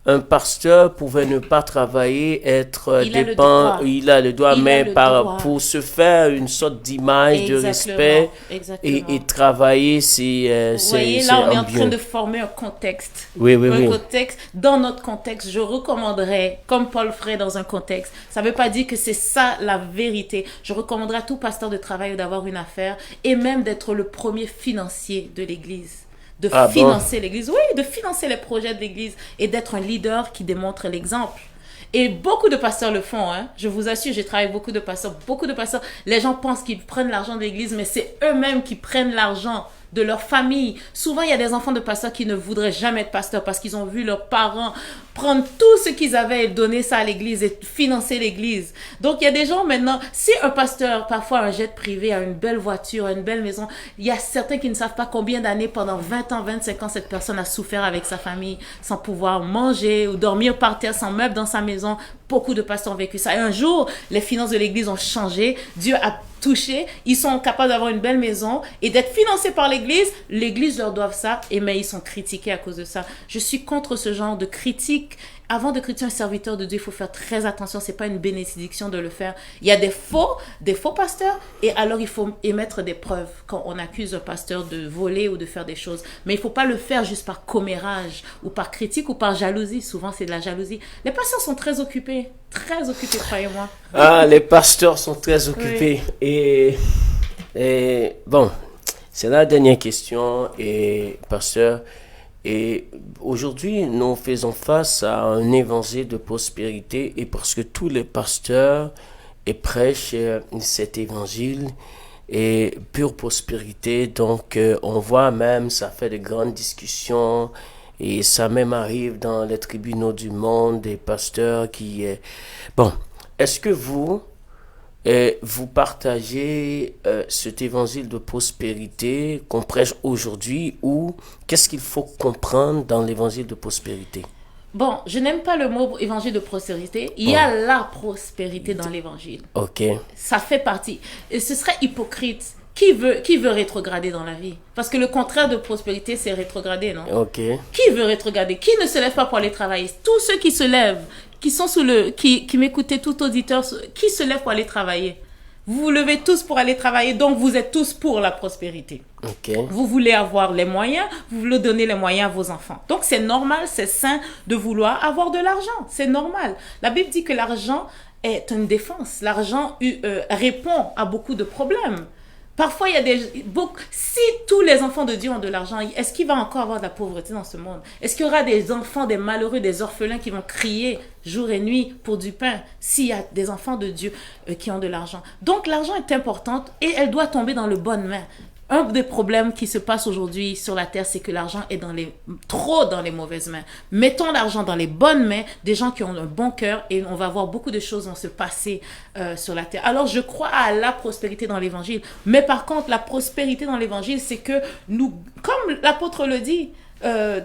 un pasteur pouvait ne pas travailler, être dépend, il a le droit, mais pour se faire une sorte d'image, de respect et travailler, c'est vous voyez, là, on est en train de former un contexte. Oui. Contexte. Dans notre contexte, je recommanderais, comme Paul ferait dans un contexte, ça ne veut pas dire que c'est ça la vérité. Je recommanderais à tout pasteur de travailler ou d'avoir une affaire et même d'être le premier financier de l'Église. De financer l'Église, de financer les projets de l'Église et d'être un leader qui démontre l'exemple. Et beaucoup de pasteurs le font, hein. Je vous assure, j'ai travaillé avec beaucoup de pasteurs. Les gens pensent qu'ils prennent l'argent de l'Église, mais c'est eux-mêmes qui prennent l'argent de leur famille. Souvent, il y a des enfants de pasteurs qui ne voudraient jamais être pasteurs parce qu'ils ont vu leurs parents prendre tout ce qu'ils avaient et donner ça à l'église et financer l'église. Donc, il y a des gens maintenant, si un pasteur, parfois un jet privé, a une belle voiture, une belle maison, il y a certains qui ne savent pas combien d'années, pendant 20 ans, 25 ans, cette personne a souffert avec sa famille sans pouvoir manger ou dormir par terre sans meubles dans sa maison. Beaucoup de pasteurs ont vécu ça. Et un jour, les finances de l'église ont changé. Dieu a touché. Ils sont capables d'avoir une belle maison et d'être financés par l'église. L'église leur doit ça, mais ils sont critiqués à cause de ça. Je suis contre ce genre de critique. Avant de critiquer un serviteur de Dieu, il faut faire très attention. C'est pas une bénédiction de le faire. Il y a des faux pasteurs et alors il faut émettre des preuves quand on accuse un pasteur de voler ou de faire des choses. Mais il faut pas le faire juste par commérage ou par critique ou par jalousie. Souvent, c'est de la jalousie. Les pasteurs sont très occupés, croyez-moi. Les pasteurs sont très occupés. Oui. Et bon, c'est la dernière question. Et pasteur, et aujourd'hui, nous faisons face à un évangile de prospérité et parce que tous les pasteurs prêchent cet évangile et pure prospérité. Donc, on voit même, ça fait de grandes discussions Et ça même arrive dans les tribunaux du monde, des pasteurs qui... Bon, est-ce que vous partagez cet évangile de prospérité qu'on prêche aujourd'hui ou qu'est-ce qu'il faut comprendre dans l'évangile de prospérité? Bon, je n'aime pas le mot évangile de prospérité. Il y a la prospérité dans l'évangile. Ok. Ça fait partie. Et ce serait hypocrite. Qui veut rétrograder dans la vie? Parce que le contraire de prospérité, c'est rétrograder, non? Ok. Qui veut rétrograder? Qui ne se lève pas pour aller travailler? Tous ceux qui se lèvent, qui sont qui m'écoutaient, tout auditeur, qui se lève pour aller travailler? Vous vous levez tous pour aller travailler, donc vous êtes tous pour la prospérité. Ok. Vous voulez avoir les moyens, vous voulez donner les moyens à vos enfants. Donc c'est normal, c'est sain de vouloir avoir de l'argent. C'est normal. La Bible dit que l'argent est une défense. L'argent répond à beaucoup de problèmes. Parfois, il y a si tous les enfants de Dieu ont de l'argent, est-ce qu'il va encore avoir de la pauvreté dans ce monde? Est-ce qu'il y aura des enfants, des malheureux, des orphelins qui vont crier jour et nuit pour du pain s'il y a des enfants de Dieu qui ont de l'argent? Donc, l'argent est important et elle doit tomber dans les bonnes mains. Un des problèmes qui se passe aujourd'hui sur la terre, c'est que l'argent est trop dans les mauvaises mains. Mettons l'argent dans les bonnes mains, des gens qui ont un bon cœur, et on va voir beaucoup de choses vont se passer sur la terre. Alors, je crois à la prospérité dans l'évangile. Mais par contre, la prospérité dans l'évangile, c'est que nous, comme l'apôtre le dit,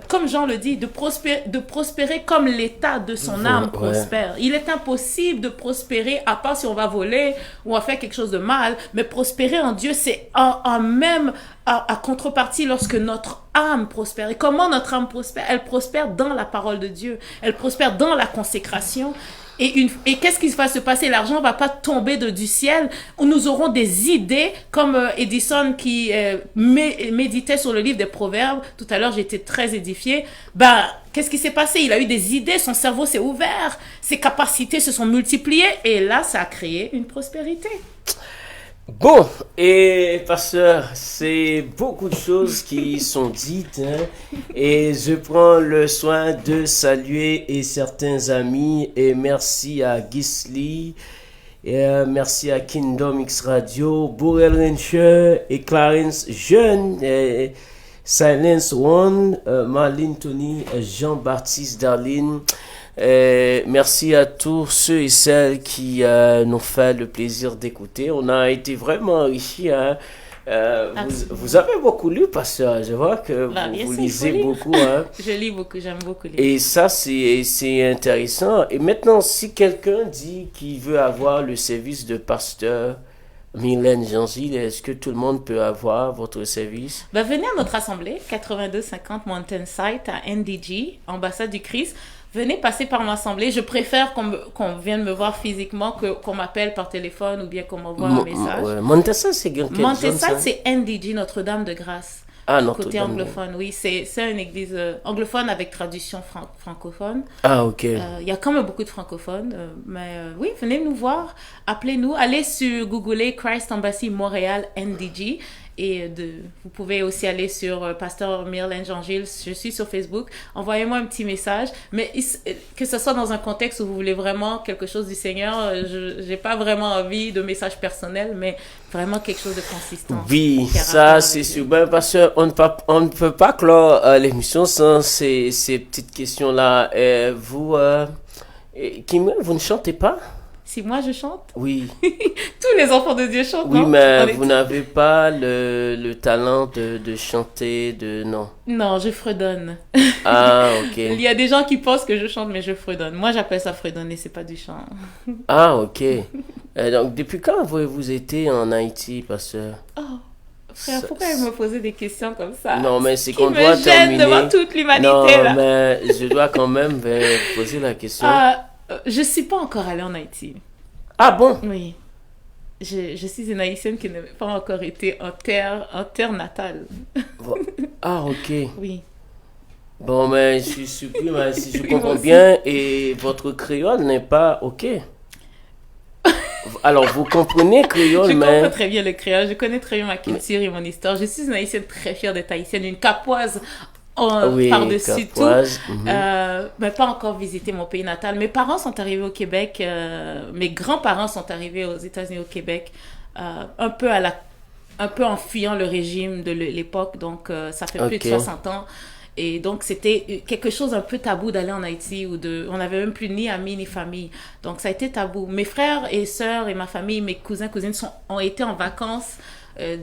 comme Jean le dit, de prospérer comme l'état de son âme prospère. Il est impossible de prospérer à part si on va voler ou on va faire quelque chose de mal, mais prospérer en Dieu, c'est à contrepartie lorsque notre âme prospère. Et comment notre âme prospère? Elle prospère dans la parole de Dieu. Elle prospère dans la consécration. Et qu'est-ce qui va se passer? L'argent ne va pas tomber du ciel. Nous aurons des idées, comme Edison qui méditait sur le livre des Proverbes. Tout à l'heure, j'ai été très édifiée. Qu'est-ce qui s'est passé? Il a eu des idées, son cerveau s'est ouvert, ses capacités se sont multipliées. Et là, ça a créé une prospérité. Bon, et pasteur, c'est beaucoup de choses qui sont dites, hein, et je prends le soin de saluer certains amis, et merci à Gisli, et merci à Kingdom X Radio, Borel Rencher, et Clarence Jeune, et Silence One, Marlene Tony, Jean-Baptiste Darline. Merci à tous ceux et celles qui nous fait le plaisir d'écouter. On a été vraiment enrichis. Hein. Vous avez beaucoup lu, pasteur. Je vois que vous lisez beaucoup. Hein. Je lis beaucoup, j'aime beaucoup lire. Et ça, c'est intéressant. Et maintenant, si quelqu'un dit qu'il veut avoir le service de pasteur Mylène Jean-Gilles, est-ce que tout le monde peut avoir votre service? Venez à notre assemblée, 8250 Mountain Site à NDG, ambassade du Christ. Venez passer par l'assemblée. Je préfère qu'on vienne me voir physiquement qu'on m'appelle par téléphone ou bien qu'on m'envoie un message. Montessa, c'est quelle zone? Montessa, c'est NDG, Notre-Dame de Grâce. Ah, côté anglophone, oui. C'est une église anglophone avec traduction francophone. Ah, ok. Il y a quand même beaucoup de francophones. Mais oui, venez nous voir. Appelez-nous. Allez sur Google Christ Embassy Montréal NDG. Et vous pouvez aussi aller sur Pasteur Mylène Jean-Gilles. Je suis sur Facebook. Envoyez-moi un petit message. Mais que ce soit dans un contexte où vous voulez vraiment quelque chose du Seigneur, je n'ai pas vraiment envie de message personnel, mais vraiment quelque chose de consistant. Oui, ça c'est super. Parce qu'on ne peut pas clore l'émission sans ces petites questions-là. Vous ne chantez pas? Si moi je chante? Oui. Tous les enfants de Dieu chantent, oui, non? mais vous n'avez pas le talent de chanter, non? Non, je fredonne. Ah, ok. Il y a des gens qui pensent que je chante, mais je fredonne. Moi, j'appelle ça fredonner, c'est pas du chant. Ah, ok. Donc, depuis quand avez-vous été en Haïti, pasteur? Oh, frère, pourquoi vous me posez des questions comme ça? Non, mais c'est qu'on doit terminer. Qui me gêne devant toute l'humanité, non, là. mais je dois quand même poser la question. Je ne suis pas encore allée en Haïti. Ah bon? Oui. Je suis une Haïtienne qui n'a pas encore été en terre natale. Ah, ok. Oui. Bon, mais je suis surpris, mais si je comprends bien, et votre créole n'est pas ok. Alors, vous comprenez créole, je mais... Je comprends très bien le créole, je connais très bien ma culture et mon histoire. Je suis une Haïtienne très fière d'être Haïtienne, une capoise. Par-dessus tout, mais pas encore visité mon pays natal. Mes parents sont arrivés au Québec, mes grands-parents sont arrivés aux États-Unis, au Québec, un peu en fuyant le régime de l'époque, donc ça fait plus de 60 ans. Et donc, c'était quelque chose un peu tabou d'aller en Haïti, on n'avait même plus ni amis ni famille. Donc, ça a été tabou. Mes frères et sœurs et ma famille, mes cousins, cousines ont été en vacances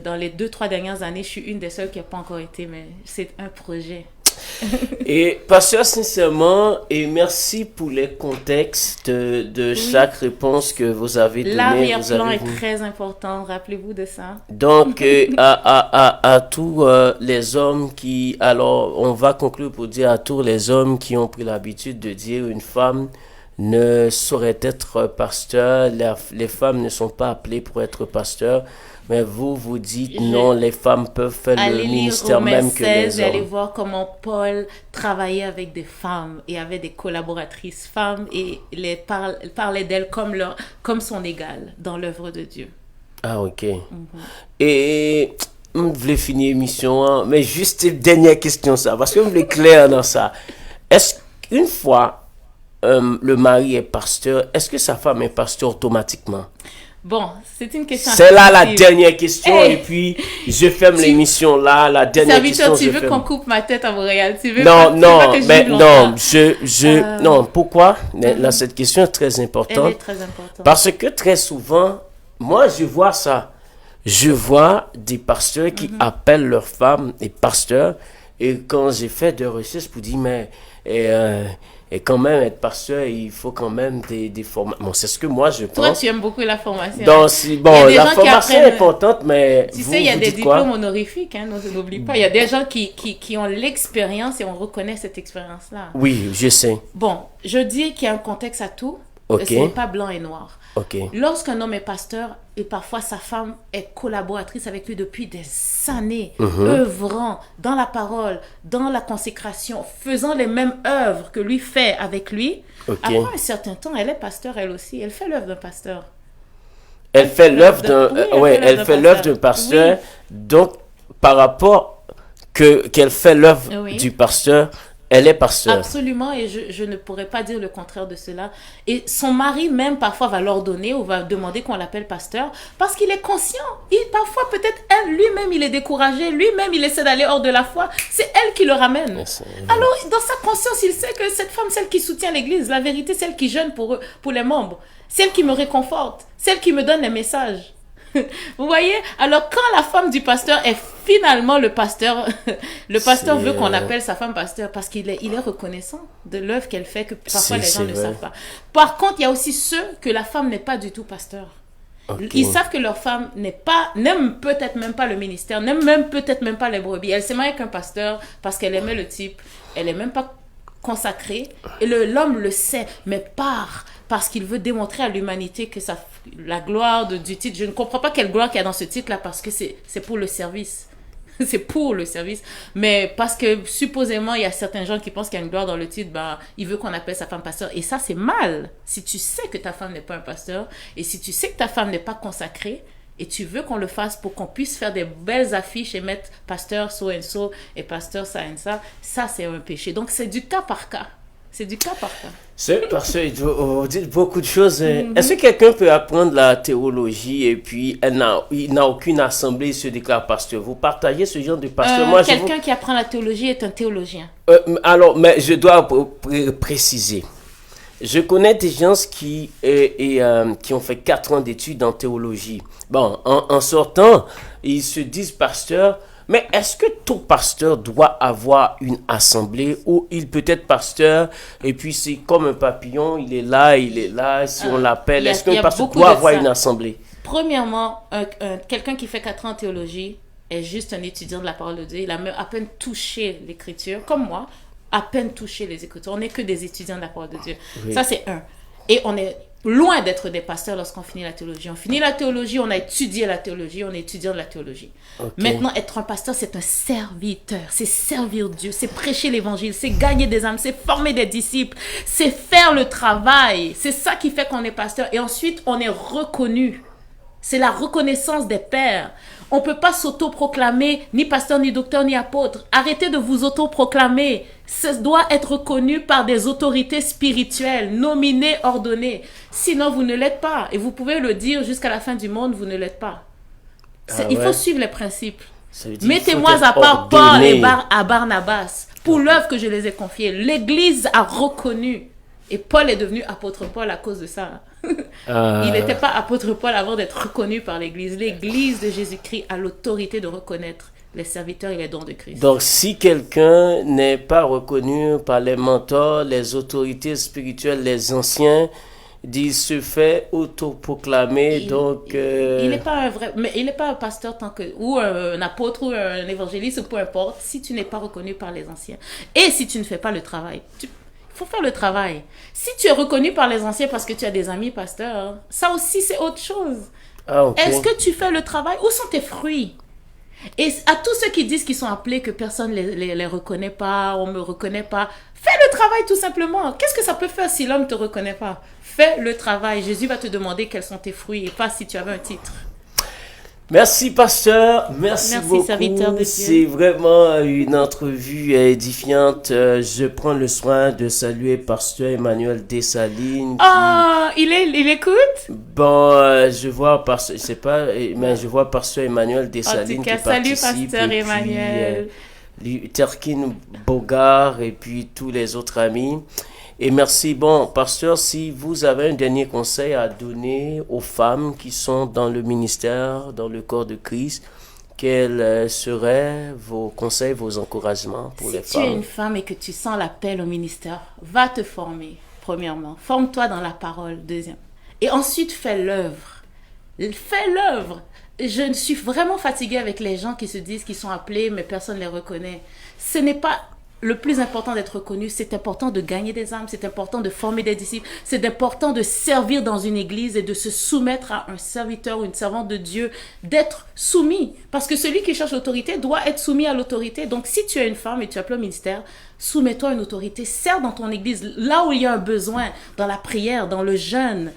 dans les 2-3 dernières années. Je suis une des seules qui n'a pas encore été, mais c'est un projet. Et pasteur, sincèrement, et merci pour les contextes de chaque réponse que vous avez donnée. L'arrière-plan est très important, rappelez-vous de ça. Donc, à tous les hommes qui... Alors, on va conclure pour dire à tous les hommes qui ont pris l'habitude de dire une femme ne saurait être pasteur, les femmes ne sont pas appelées pour être pasteur. Mais vous dites non, les femmes peuvent faire le ministère même que les hommes. Allez voir comment Paul travaillait avec des femmes et avait des collaboratrices femmes et parlait d'elles comme son égale dans l'œuvre de Dieu. Ah, ok. Et on voulait finir l'émission, hein, mais juste une dernière question, ça, parce que vous voulez clair dans ça. Est-ce qu'une fois le mari est pasteur, est-ce que sa femme est pasteur automatiquement? Bon, c'est une question. C'est là la dernière question, et puis je ferme l'émission là. La dernière question. Tu veux qu'on coupe ma tête à Montréal? Non, pourquoi? Là, cette question est très importante. Elle est très importante. Parce que très souvent, moi, je vois ça. Je vois des pasteurs qui appellent leurs femmes des pasteurs, et quand j'ai fait des recherches pour dire, mais. Et quand même, être pasteur, il faut quand même des formations. Bon, c'est ce que moi, je pense. Toi, tu aimes beaucoup la formation. Donc, la formation est importante, mais tu sais, il y a des diplômes honorifiques, hein, n'oublie pas. Il y a des gens qui ont l'expérience et on reconnaît cette expérience-là. Oui, je sais. Bon, je dis qu'il y a un contexte à tout. Okay. Ce n'est pas blanc et noir. Okay. Lorsqu'un homme est pasteur et parfois sa femme est collaboratrice avec lui depuis des années, œuvrant dans la parole, dans la consécration, faisant les mêmes œuvres que lui fait avec lui, après un certain temps, elle est pasteur elle aussi. Elle fait l'œuvre d'un pasteur. Elle fait l'œuvre d'un pasteur. Oui. Donc, par rapport qu'elle fait l'œuvre du pasteur, elle est pasteur. Absolument, et je ne pourrais pas dire le contraire de cela. Et son mari même parfois va l'ordonner ou va demander qu'on l'appelle pasteur parce qu'il est conscient. Parfois peut-être lui-même il est découragé, lui-même il essaie d'aller hors de la foi. C'est elle qui le ramène. Alors dans sa conscience il sait que cette femme, celle qui soutient l'église, la vérité, celle qui jeûne pour les membres, celle qui me réconforte, celle qui me donne les messages. Vous voyez? Alors quand la femme du pasteur est finalement le pasteur veut qu'on appelle sa femme pasteur parce qu'il est reconnaissant de l'œuvre qu'elle fait que parfois les gens ne savent pas. Par contre, il y a aussi ceux que la femme n'est pas du tout pasteur. Ils savent que leur femme n'aime peut-être même pas le ministère, n'aime même peut-être même pas les brebis. Elle s'est mariée avec un pasteur parce qu'elle aimait le type. Elle n'est même pas consacrée et l'homme le sait, mais parce qu'il veut démontrer à l'humanité que la gloire du titre, je ne comprends pas quelle gloire qu'il y a dans ce titre-là parce que c'est pour le service. C'est pour le service. Mais parce que supposément, il y a certains gens qui pensent qu'il y a une gloire dans le titre, il veut qu'on appelle sa femme pasteur. Et ça, c'est mal. Si tu sais que ta femme n'est pas un pasteur et si tu sais que ta femme n'est pas consacrée et tu veux qu'on le fasse pour qu'on puisse faire des belles affiches et mettre pasteur so and so et pasteur ça and ça c'est un péché. Donc, c'est du cas par cas. C'est du cas par cas. C'est parce que vous dites beaucoup de choses. Est-ce que quelqu'un peut apprendre la théologie et puis il n'a aucune assemblée, il se déclare pasteur? Vous partagez ce genre de pasteur? Quelqu'un qui apprend la théologie est un théologien. Alors, mais je dois préciser. Je connais des gens qui ont fait 4 ans d'études en théologie. Bon, en sortant, ils se disent pasteurs. Mais est-ce que tout pasteur doit avoir une assemblée ou il peut être pasteur et puis c'est comme un papillon, il est là, si on l'appelle, est-ce qu'un pasteur doit avoir une assemblée? Premièrement, quelqu'un qui fait 4 ans en théologie est juste un étudiant de la parole de Dieu. Il a même à peine touché l'écriture, comme moi, à peine touché les écritures. On n'est que des étudiants de la parole de Dieu. Oui. Ça, c'est un. Et on est loin d'être des pasteurs lorsqu'on finit la théologie. On finit la théologie, on a étudié la théologie, on est étudiant de la théologie. Maintenant, être un pasteur, c'est un serviteur. C'est servir Dieu, c'est prêcher l'évangile, c'est gagner des âmes, c'est former des disciples, c'est faire le travail. C'est ça qui fait qu'on est pasteur. Et ensuite, on est reconnu. C'est la reconnaissance des pairs. On ne peut pas s'auto-proclamer ni pasteur, ni docteur, ni apôtre. Arrêtez de vous auto-proclamer. Ça doit être reconnu par des autorités spirituelles, nominées, ordonnées. Sinon, vous ne l'êtes pas. Et vous pouvez le dire jusqu'à la fin du monde, vous ne l'êtes pas. Il faut suivre les principes. Ça veut dire Mettez-moi qu'il faut à être part Paul ordonné. et à Barnabas pour l'œuvre que je les ai confiée. L'Église a reconnu. Et Paul est devenu apôtre Paul à cause de ça. Il n'était pas apôtre Paul avant d'être reconnu par l'Église. L'Église de Jésus-Christ a l'autorité de reconnaître les serviteurs et les dons de Christ. Donc, si quelqu'un n'est pas reconnu par les mentors, les autorités spirituelles, les anciens, il se fait autoproclamer. Il n'est pas un vrai, mais il n'est pas un pasteur ou un apôtre ou un évangéliste, peu importe, si tu n'es pas reconnu par les anciens. Et si tu ne fais pas le travail. Il faut faire le travail. Si tu es reconnu par les anciens parce que tu as des amis pasteurs, ça aussi c'est autre chose. Ok. Est-ce que tu fais le travail? Où sont tes fruits? Et à tous ceux qui disent qu'ils sont appelés, que personne ne les reconnaît pas, on ne me reconnaît pas, fais le travail tout simplement. Qu'est-ce que ça peut faire si l'homme ne te reconnaît pas? Fais le travail. Jésus va te demander quels sont tes fruits et pas si tu avais un titre. Merci, pasteur. Merci beaucoup. Serviteur de Dieu. C'est vraiment une entrevue édifiante. Je prends le soin de saluer pasteur Emmanuel Dessalines. Oh, il écoute? Bon, je vois pasteur, je sais pas, mais je vois pasteur Emmanuel Dessalines En tout cas, qui salut participe. pasteur et Emmanuel. Puis, Terkin Bogart et puis tous les autres amis. Et merci. Bon, pasteur, si vous avez un dernier conseil à donner aux femmes qui sont dans le ministère, dans le corps de Christ, quels seraient vos conseils, vos encouragements pour les femmes? Si tu es une femme et que tu sens l'appel au ministère, va te former, premièrement. Forme-toi dans la parole, deuxième. Et ensuite, fais l'œuvre. Fais l'œuvre. Je suis vraiment fatiguée avec les gens qui se disent qu'ils sont appelés, mais personne ne les reconnaît. Ce n'est pas le plus important d'être reconnu, c'est important de gagner des âmes, c'est important de former des disciples, c'est important de servir dans une église et de se soumettre à un serviteur ou une servante de Dieu, d'être soumis. Parce que celui qui cherche l'autorité doit être soumis à l'autorité. Donc si tu es une femme et tu as appelé au ministère, soumets-toi à une autorité, sers dans ton église, là où il y a un besoin, dans la prière, dans le jeûne,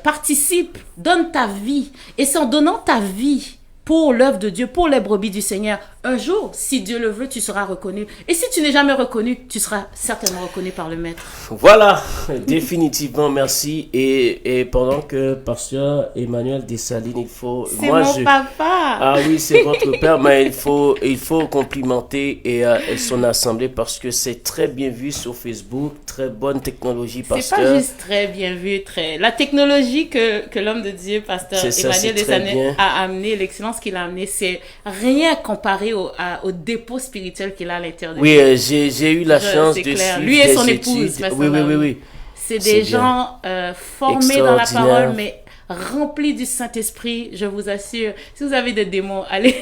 participe, donne ta vie. Et c'est en donnant ta vie pour l'œuvre de Dieu, pour les brebis du Seigneur, un jour, si Dieu le veut, tu seras reconnu. Et si tu n'es jamais reconnu, tu seras certainement reconnu par le Maître. Voilà, définitivement, merci. Et pendant que pasteur Emmanuel Dessalines, il faut... C'est mon papa. Ah oui, c'est votre père, mais il faut complimenter son assemblée parce que c'est très bien vu sur Facebook, très bonne technologie, pasteur. C'est pas juste très bien vu, la technologie que l'homme de Dieu, pasteur Emmanuel Dessalines, a amené, l'excellence qu'il a amené, c'est rien comparé au dépôt spirituel qu'il a à l'intérieur de lui. Oui, j'ai eu la chance de suivre lui et son des épouse. études. Oui. C'est des gens formés dans la parole, mais remplis du Saint-Esprit, je vous assure. Si vous avez des démons, allez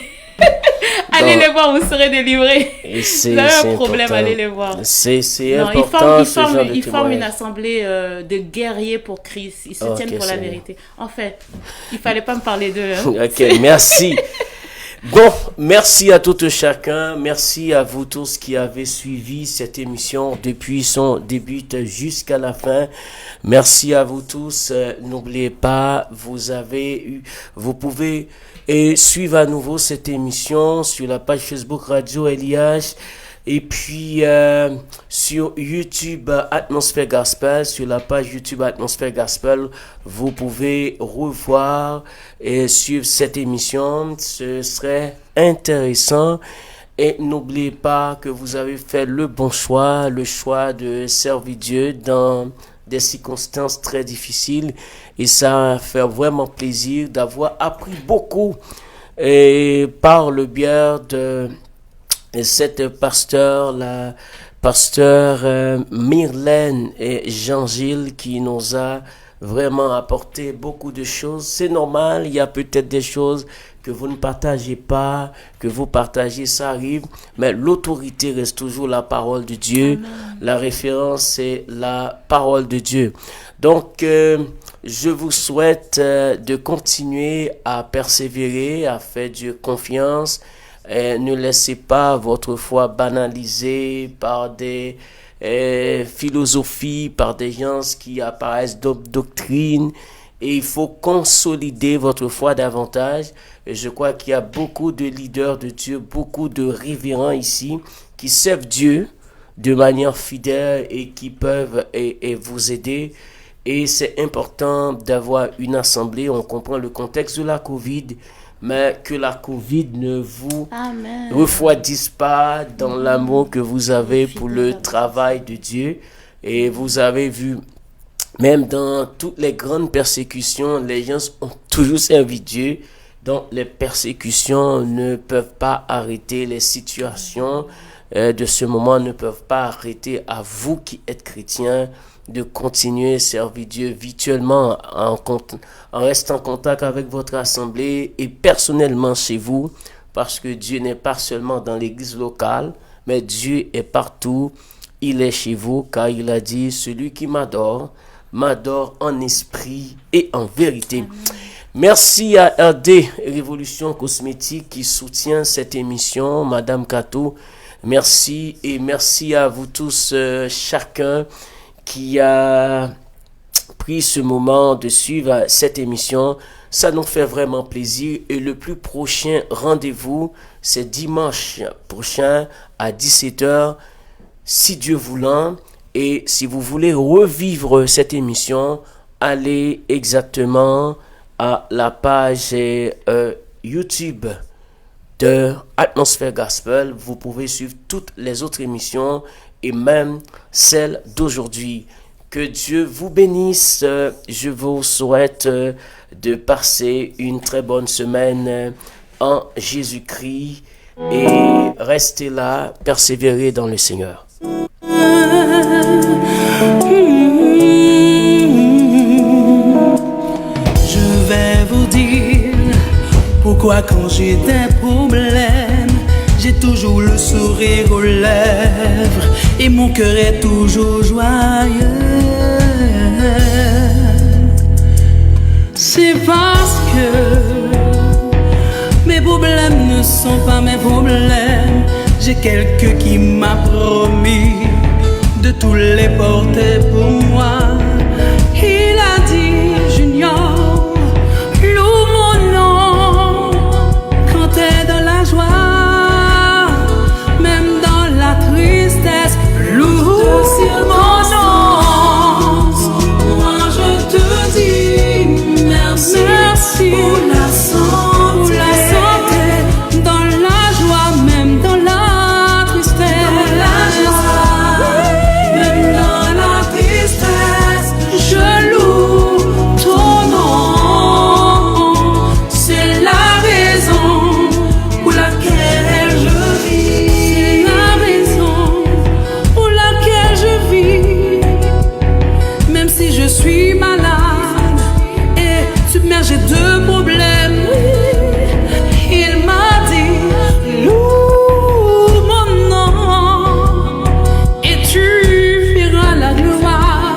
les voir, vous serez délivrés. Si vous avez un problème, allez les voir. C'est important. Ils forment une assemblée de guerriers pour Christ. Ils se tiennent pour la vérité. En fait, il fallait pas me parler d'eux. Hein. Ok, merci. Bon, merci à tout chacun. Merci à vous tous qui avez suivi cette émission depuis son début jusqu'à la fin. Merci à vous tous. N'oubliez pas, vous pouvez suivre à nouveau cette émission sur la page Facebook Radio LIH. Et puis sur YouTube Atmosphère Gospel, sur la page YouTube Atmosphère Gospel, vous pouvez revoir et suivre cette émission. Ce serait intéressant. Et n'oubliez pas que vous avez fait le bon choix, le choix de servir Dieu dans des circonstances très difficiles. Et ça fait vraiment plaisir d'avoir appris beaucoup par le biais de cette la pasteur Myrlène et Jean-Gilles qui nous a vraiment apporté beaucoup de choses. C'est normal, il y a peut-être des choses que vous ne partagez pas, que vous partagez, ça arrive, mais l'autorité reste toujours la parole de Dieu. Amen. La référence, c'est la parole de Dieu. Donc, je vous souhaite de continuer à persévérer, à faire Dieu confiance. Ne laissez pas votre foi banalisée par des philosophies, par des gens qui apparaissent doctrines. Et il faut consolider votre foi davantage. Et je crois qu'il y a beaucoup de leaders de Dieu, beaucoup de révérends ici qui servent Dieu de manière fidèle et qui peuvent vous aider. Et c'est important d'avoir une assemblée. On comprend le contexte de la COVID. mais que la Covid ne vous Amen. refroidisse pas dans l'amour que vous avez pour le travail de Dieu. Et vous avez vu, même dans toutes les grandes persécutions, les gens ont toujours servi Dieu. Donc les persécutions ne peuvent pas arrêter les situations de ce moment, ne peuvent pas arrêter à vous qui êtes chrétiens de continuer à servir Dieu virtuellement en restant en contact avec votre assemblée et personnellement chez vous, parce que Dieu n'est pas seulement dans l'église locale, mais Dieu est partout. Il est chez vous, car il a dit, celui qui m'adore en esprit et en vérité. Amen. Merci à RD Révolution Cosmétique qui soutient cette émission, Madame Kato. Merci, et merci à vous tous, chacun qui a pris ce moment de suivre cette émission. Ça nous fait vraiment plaisir. Et le plus prochain rendez-vous, c'est dimanche prochain à 17h, si Dieu voulant. Et si vous voulez revivre cette émission, allez exactement à la page YouTube de Atmosphère Gospel. Vous pouvez suivre toutes les autres émissions et même celle d'aujourd'hui. Que Dieu vous bénisse. Je vous souhaite de passer une très bonne semaine en Jésus-Christ et restez là, persévérez dans le Seigneur. Je vais vous dire pourquoi quand j'ai des problèmes, j'ai toujours le sourire aux lèvres et mon cœur est toujours joyeux. C'est parce que mes problèmes ne sont pas mes problèmes. J'ai quelqu'un qui m'a promis de tous les porter pour moi. Il a dit, Junior, loue mon nom quand t'es dans la joie, même dans la tristesse, loue mon nom. Moi je te dis merci, merci pour la santé, dans la joie, même dans la tristesse, même dans la tristesse, je loue ton nom. C'est la raison pour laquelle je vis, la raison pour laquelle je vis, même si je suis malade et submergé de problèmes. Il m'a dit, loue mon nom et tu verras la gloire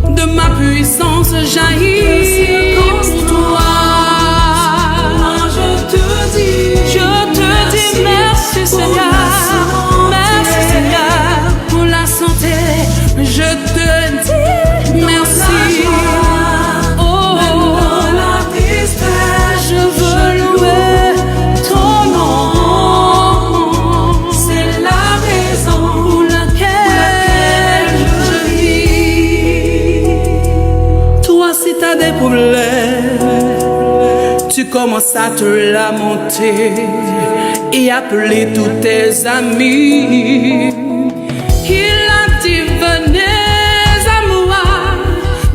de ma puissance jaillir pour toi. Moi je te dis merci Seigneur, merci Seigneur pour la santé. Je te dis merci. Oh, je veux louer ton nom. C'est la raison pour laquelle je vis. Toi, si t'as des problèmes, tu commences à te lamenter et appeler tous tes amis. Il a dit, venez à moi,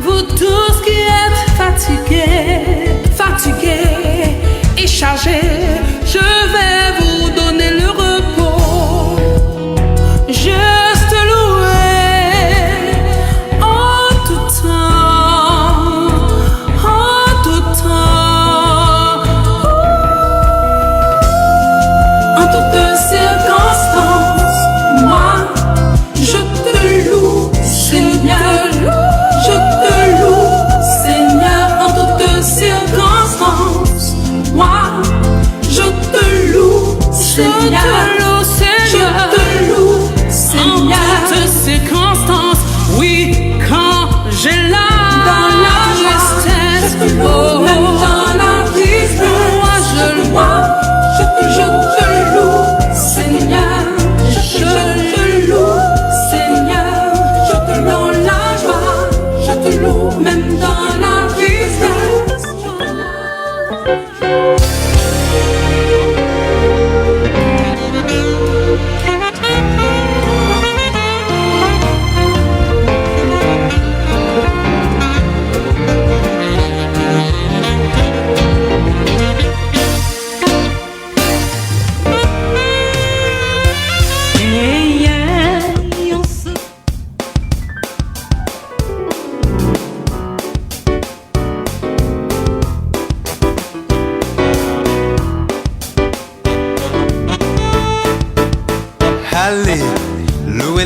vous tous qui êtes fatigués et chargés, je vais vous donner le repos. Juste louer en tout temps, en tout temps, en toutes circonstances. Moi, je te loue, Seigneur, je te loue, Seigneur, en toutes circonstances. Moi, je te loue, Seigneur, je te loue, Seigneur, en toutes circonstances. Oui, quand j'ai dans la tristesse, oh, même dans la tristesse, moi je te loue, Seigneur, je te loue, Seigneur, je te loue dans la joie, je te loue même dans la tristesse.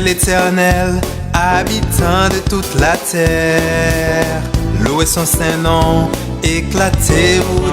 l'Éternel, habitant de toute la terre. Louez son saint nom, éclatez-vous dans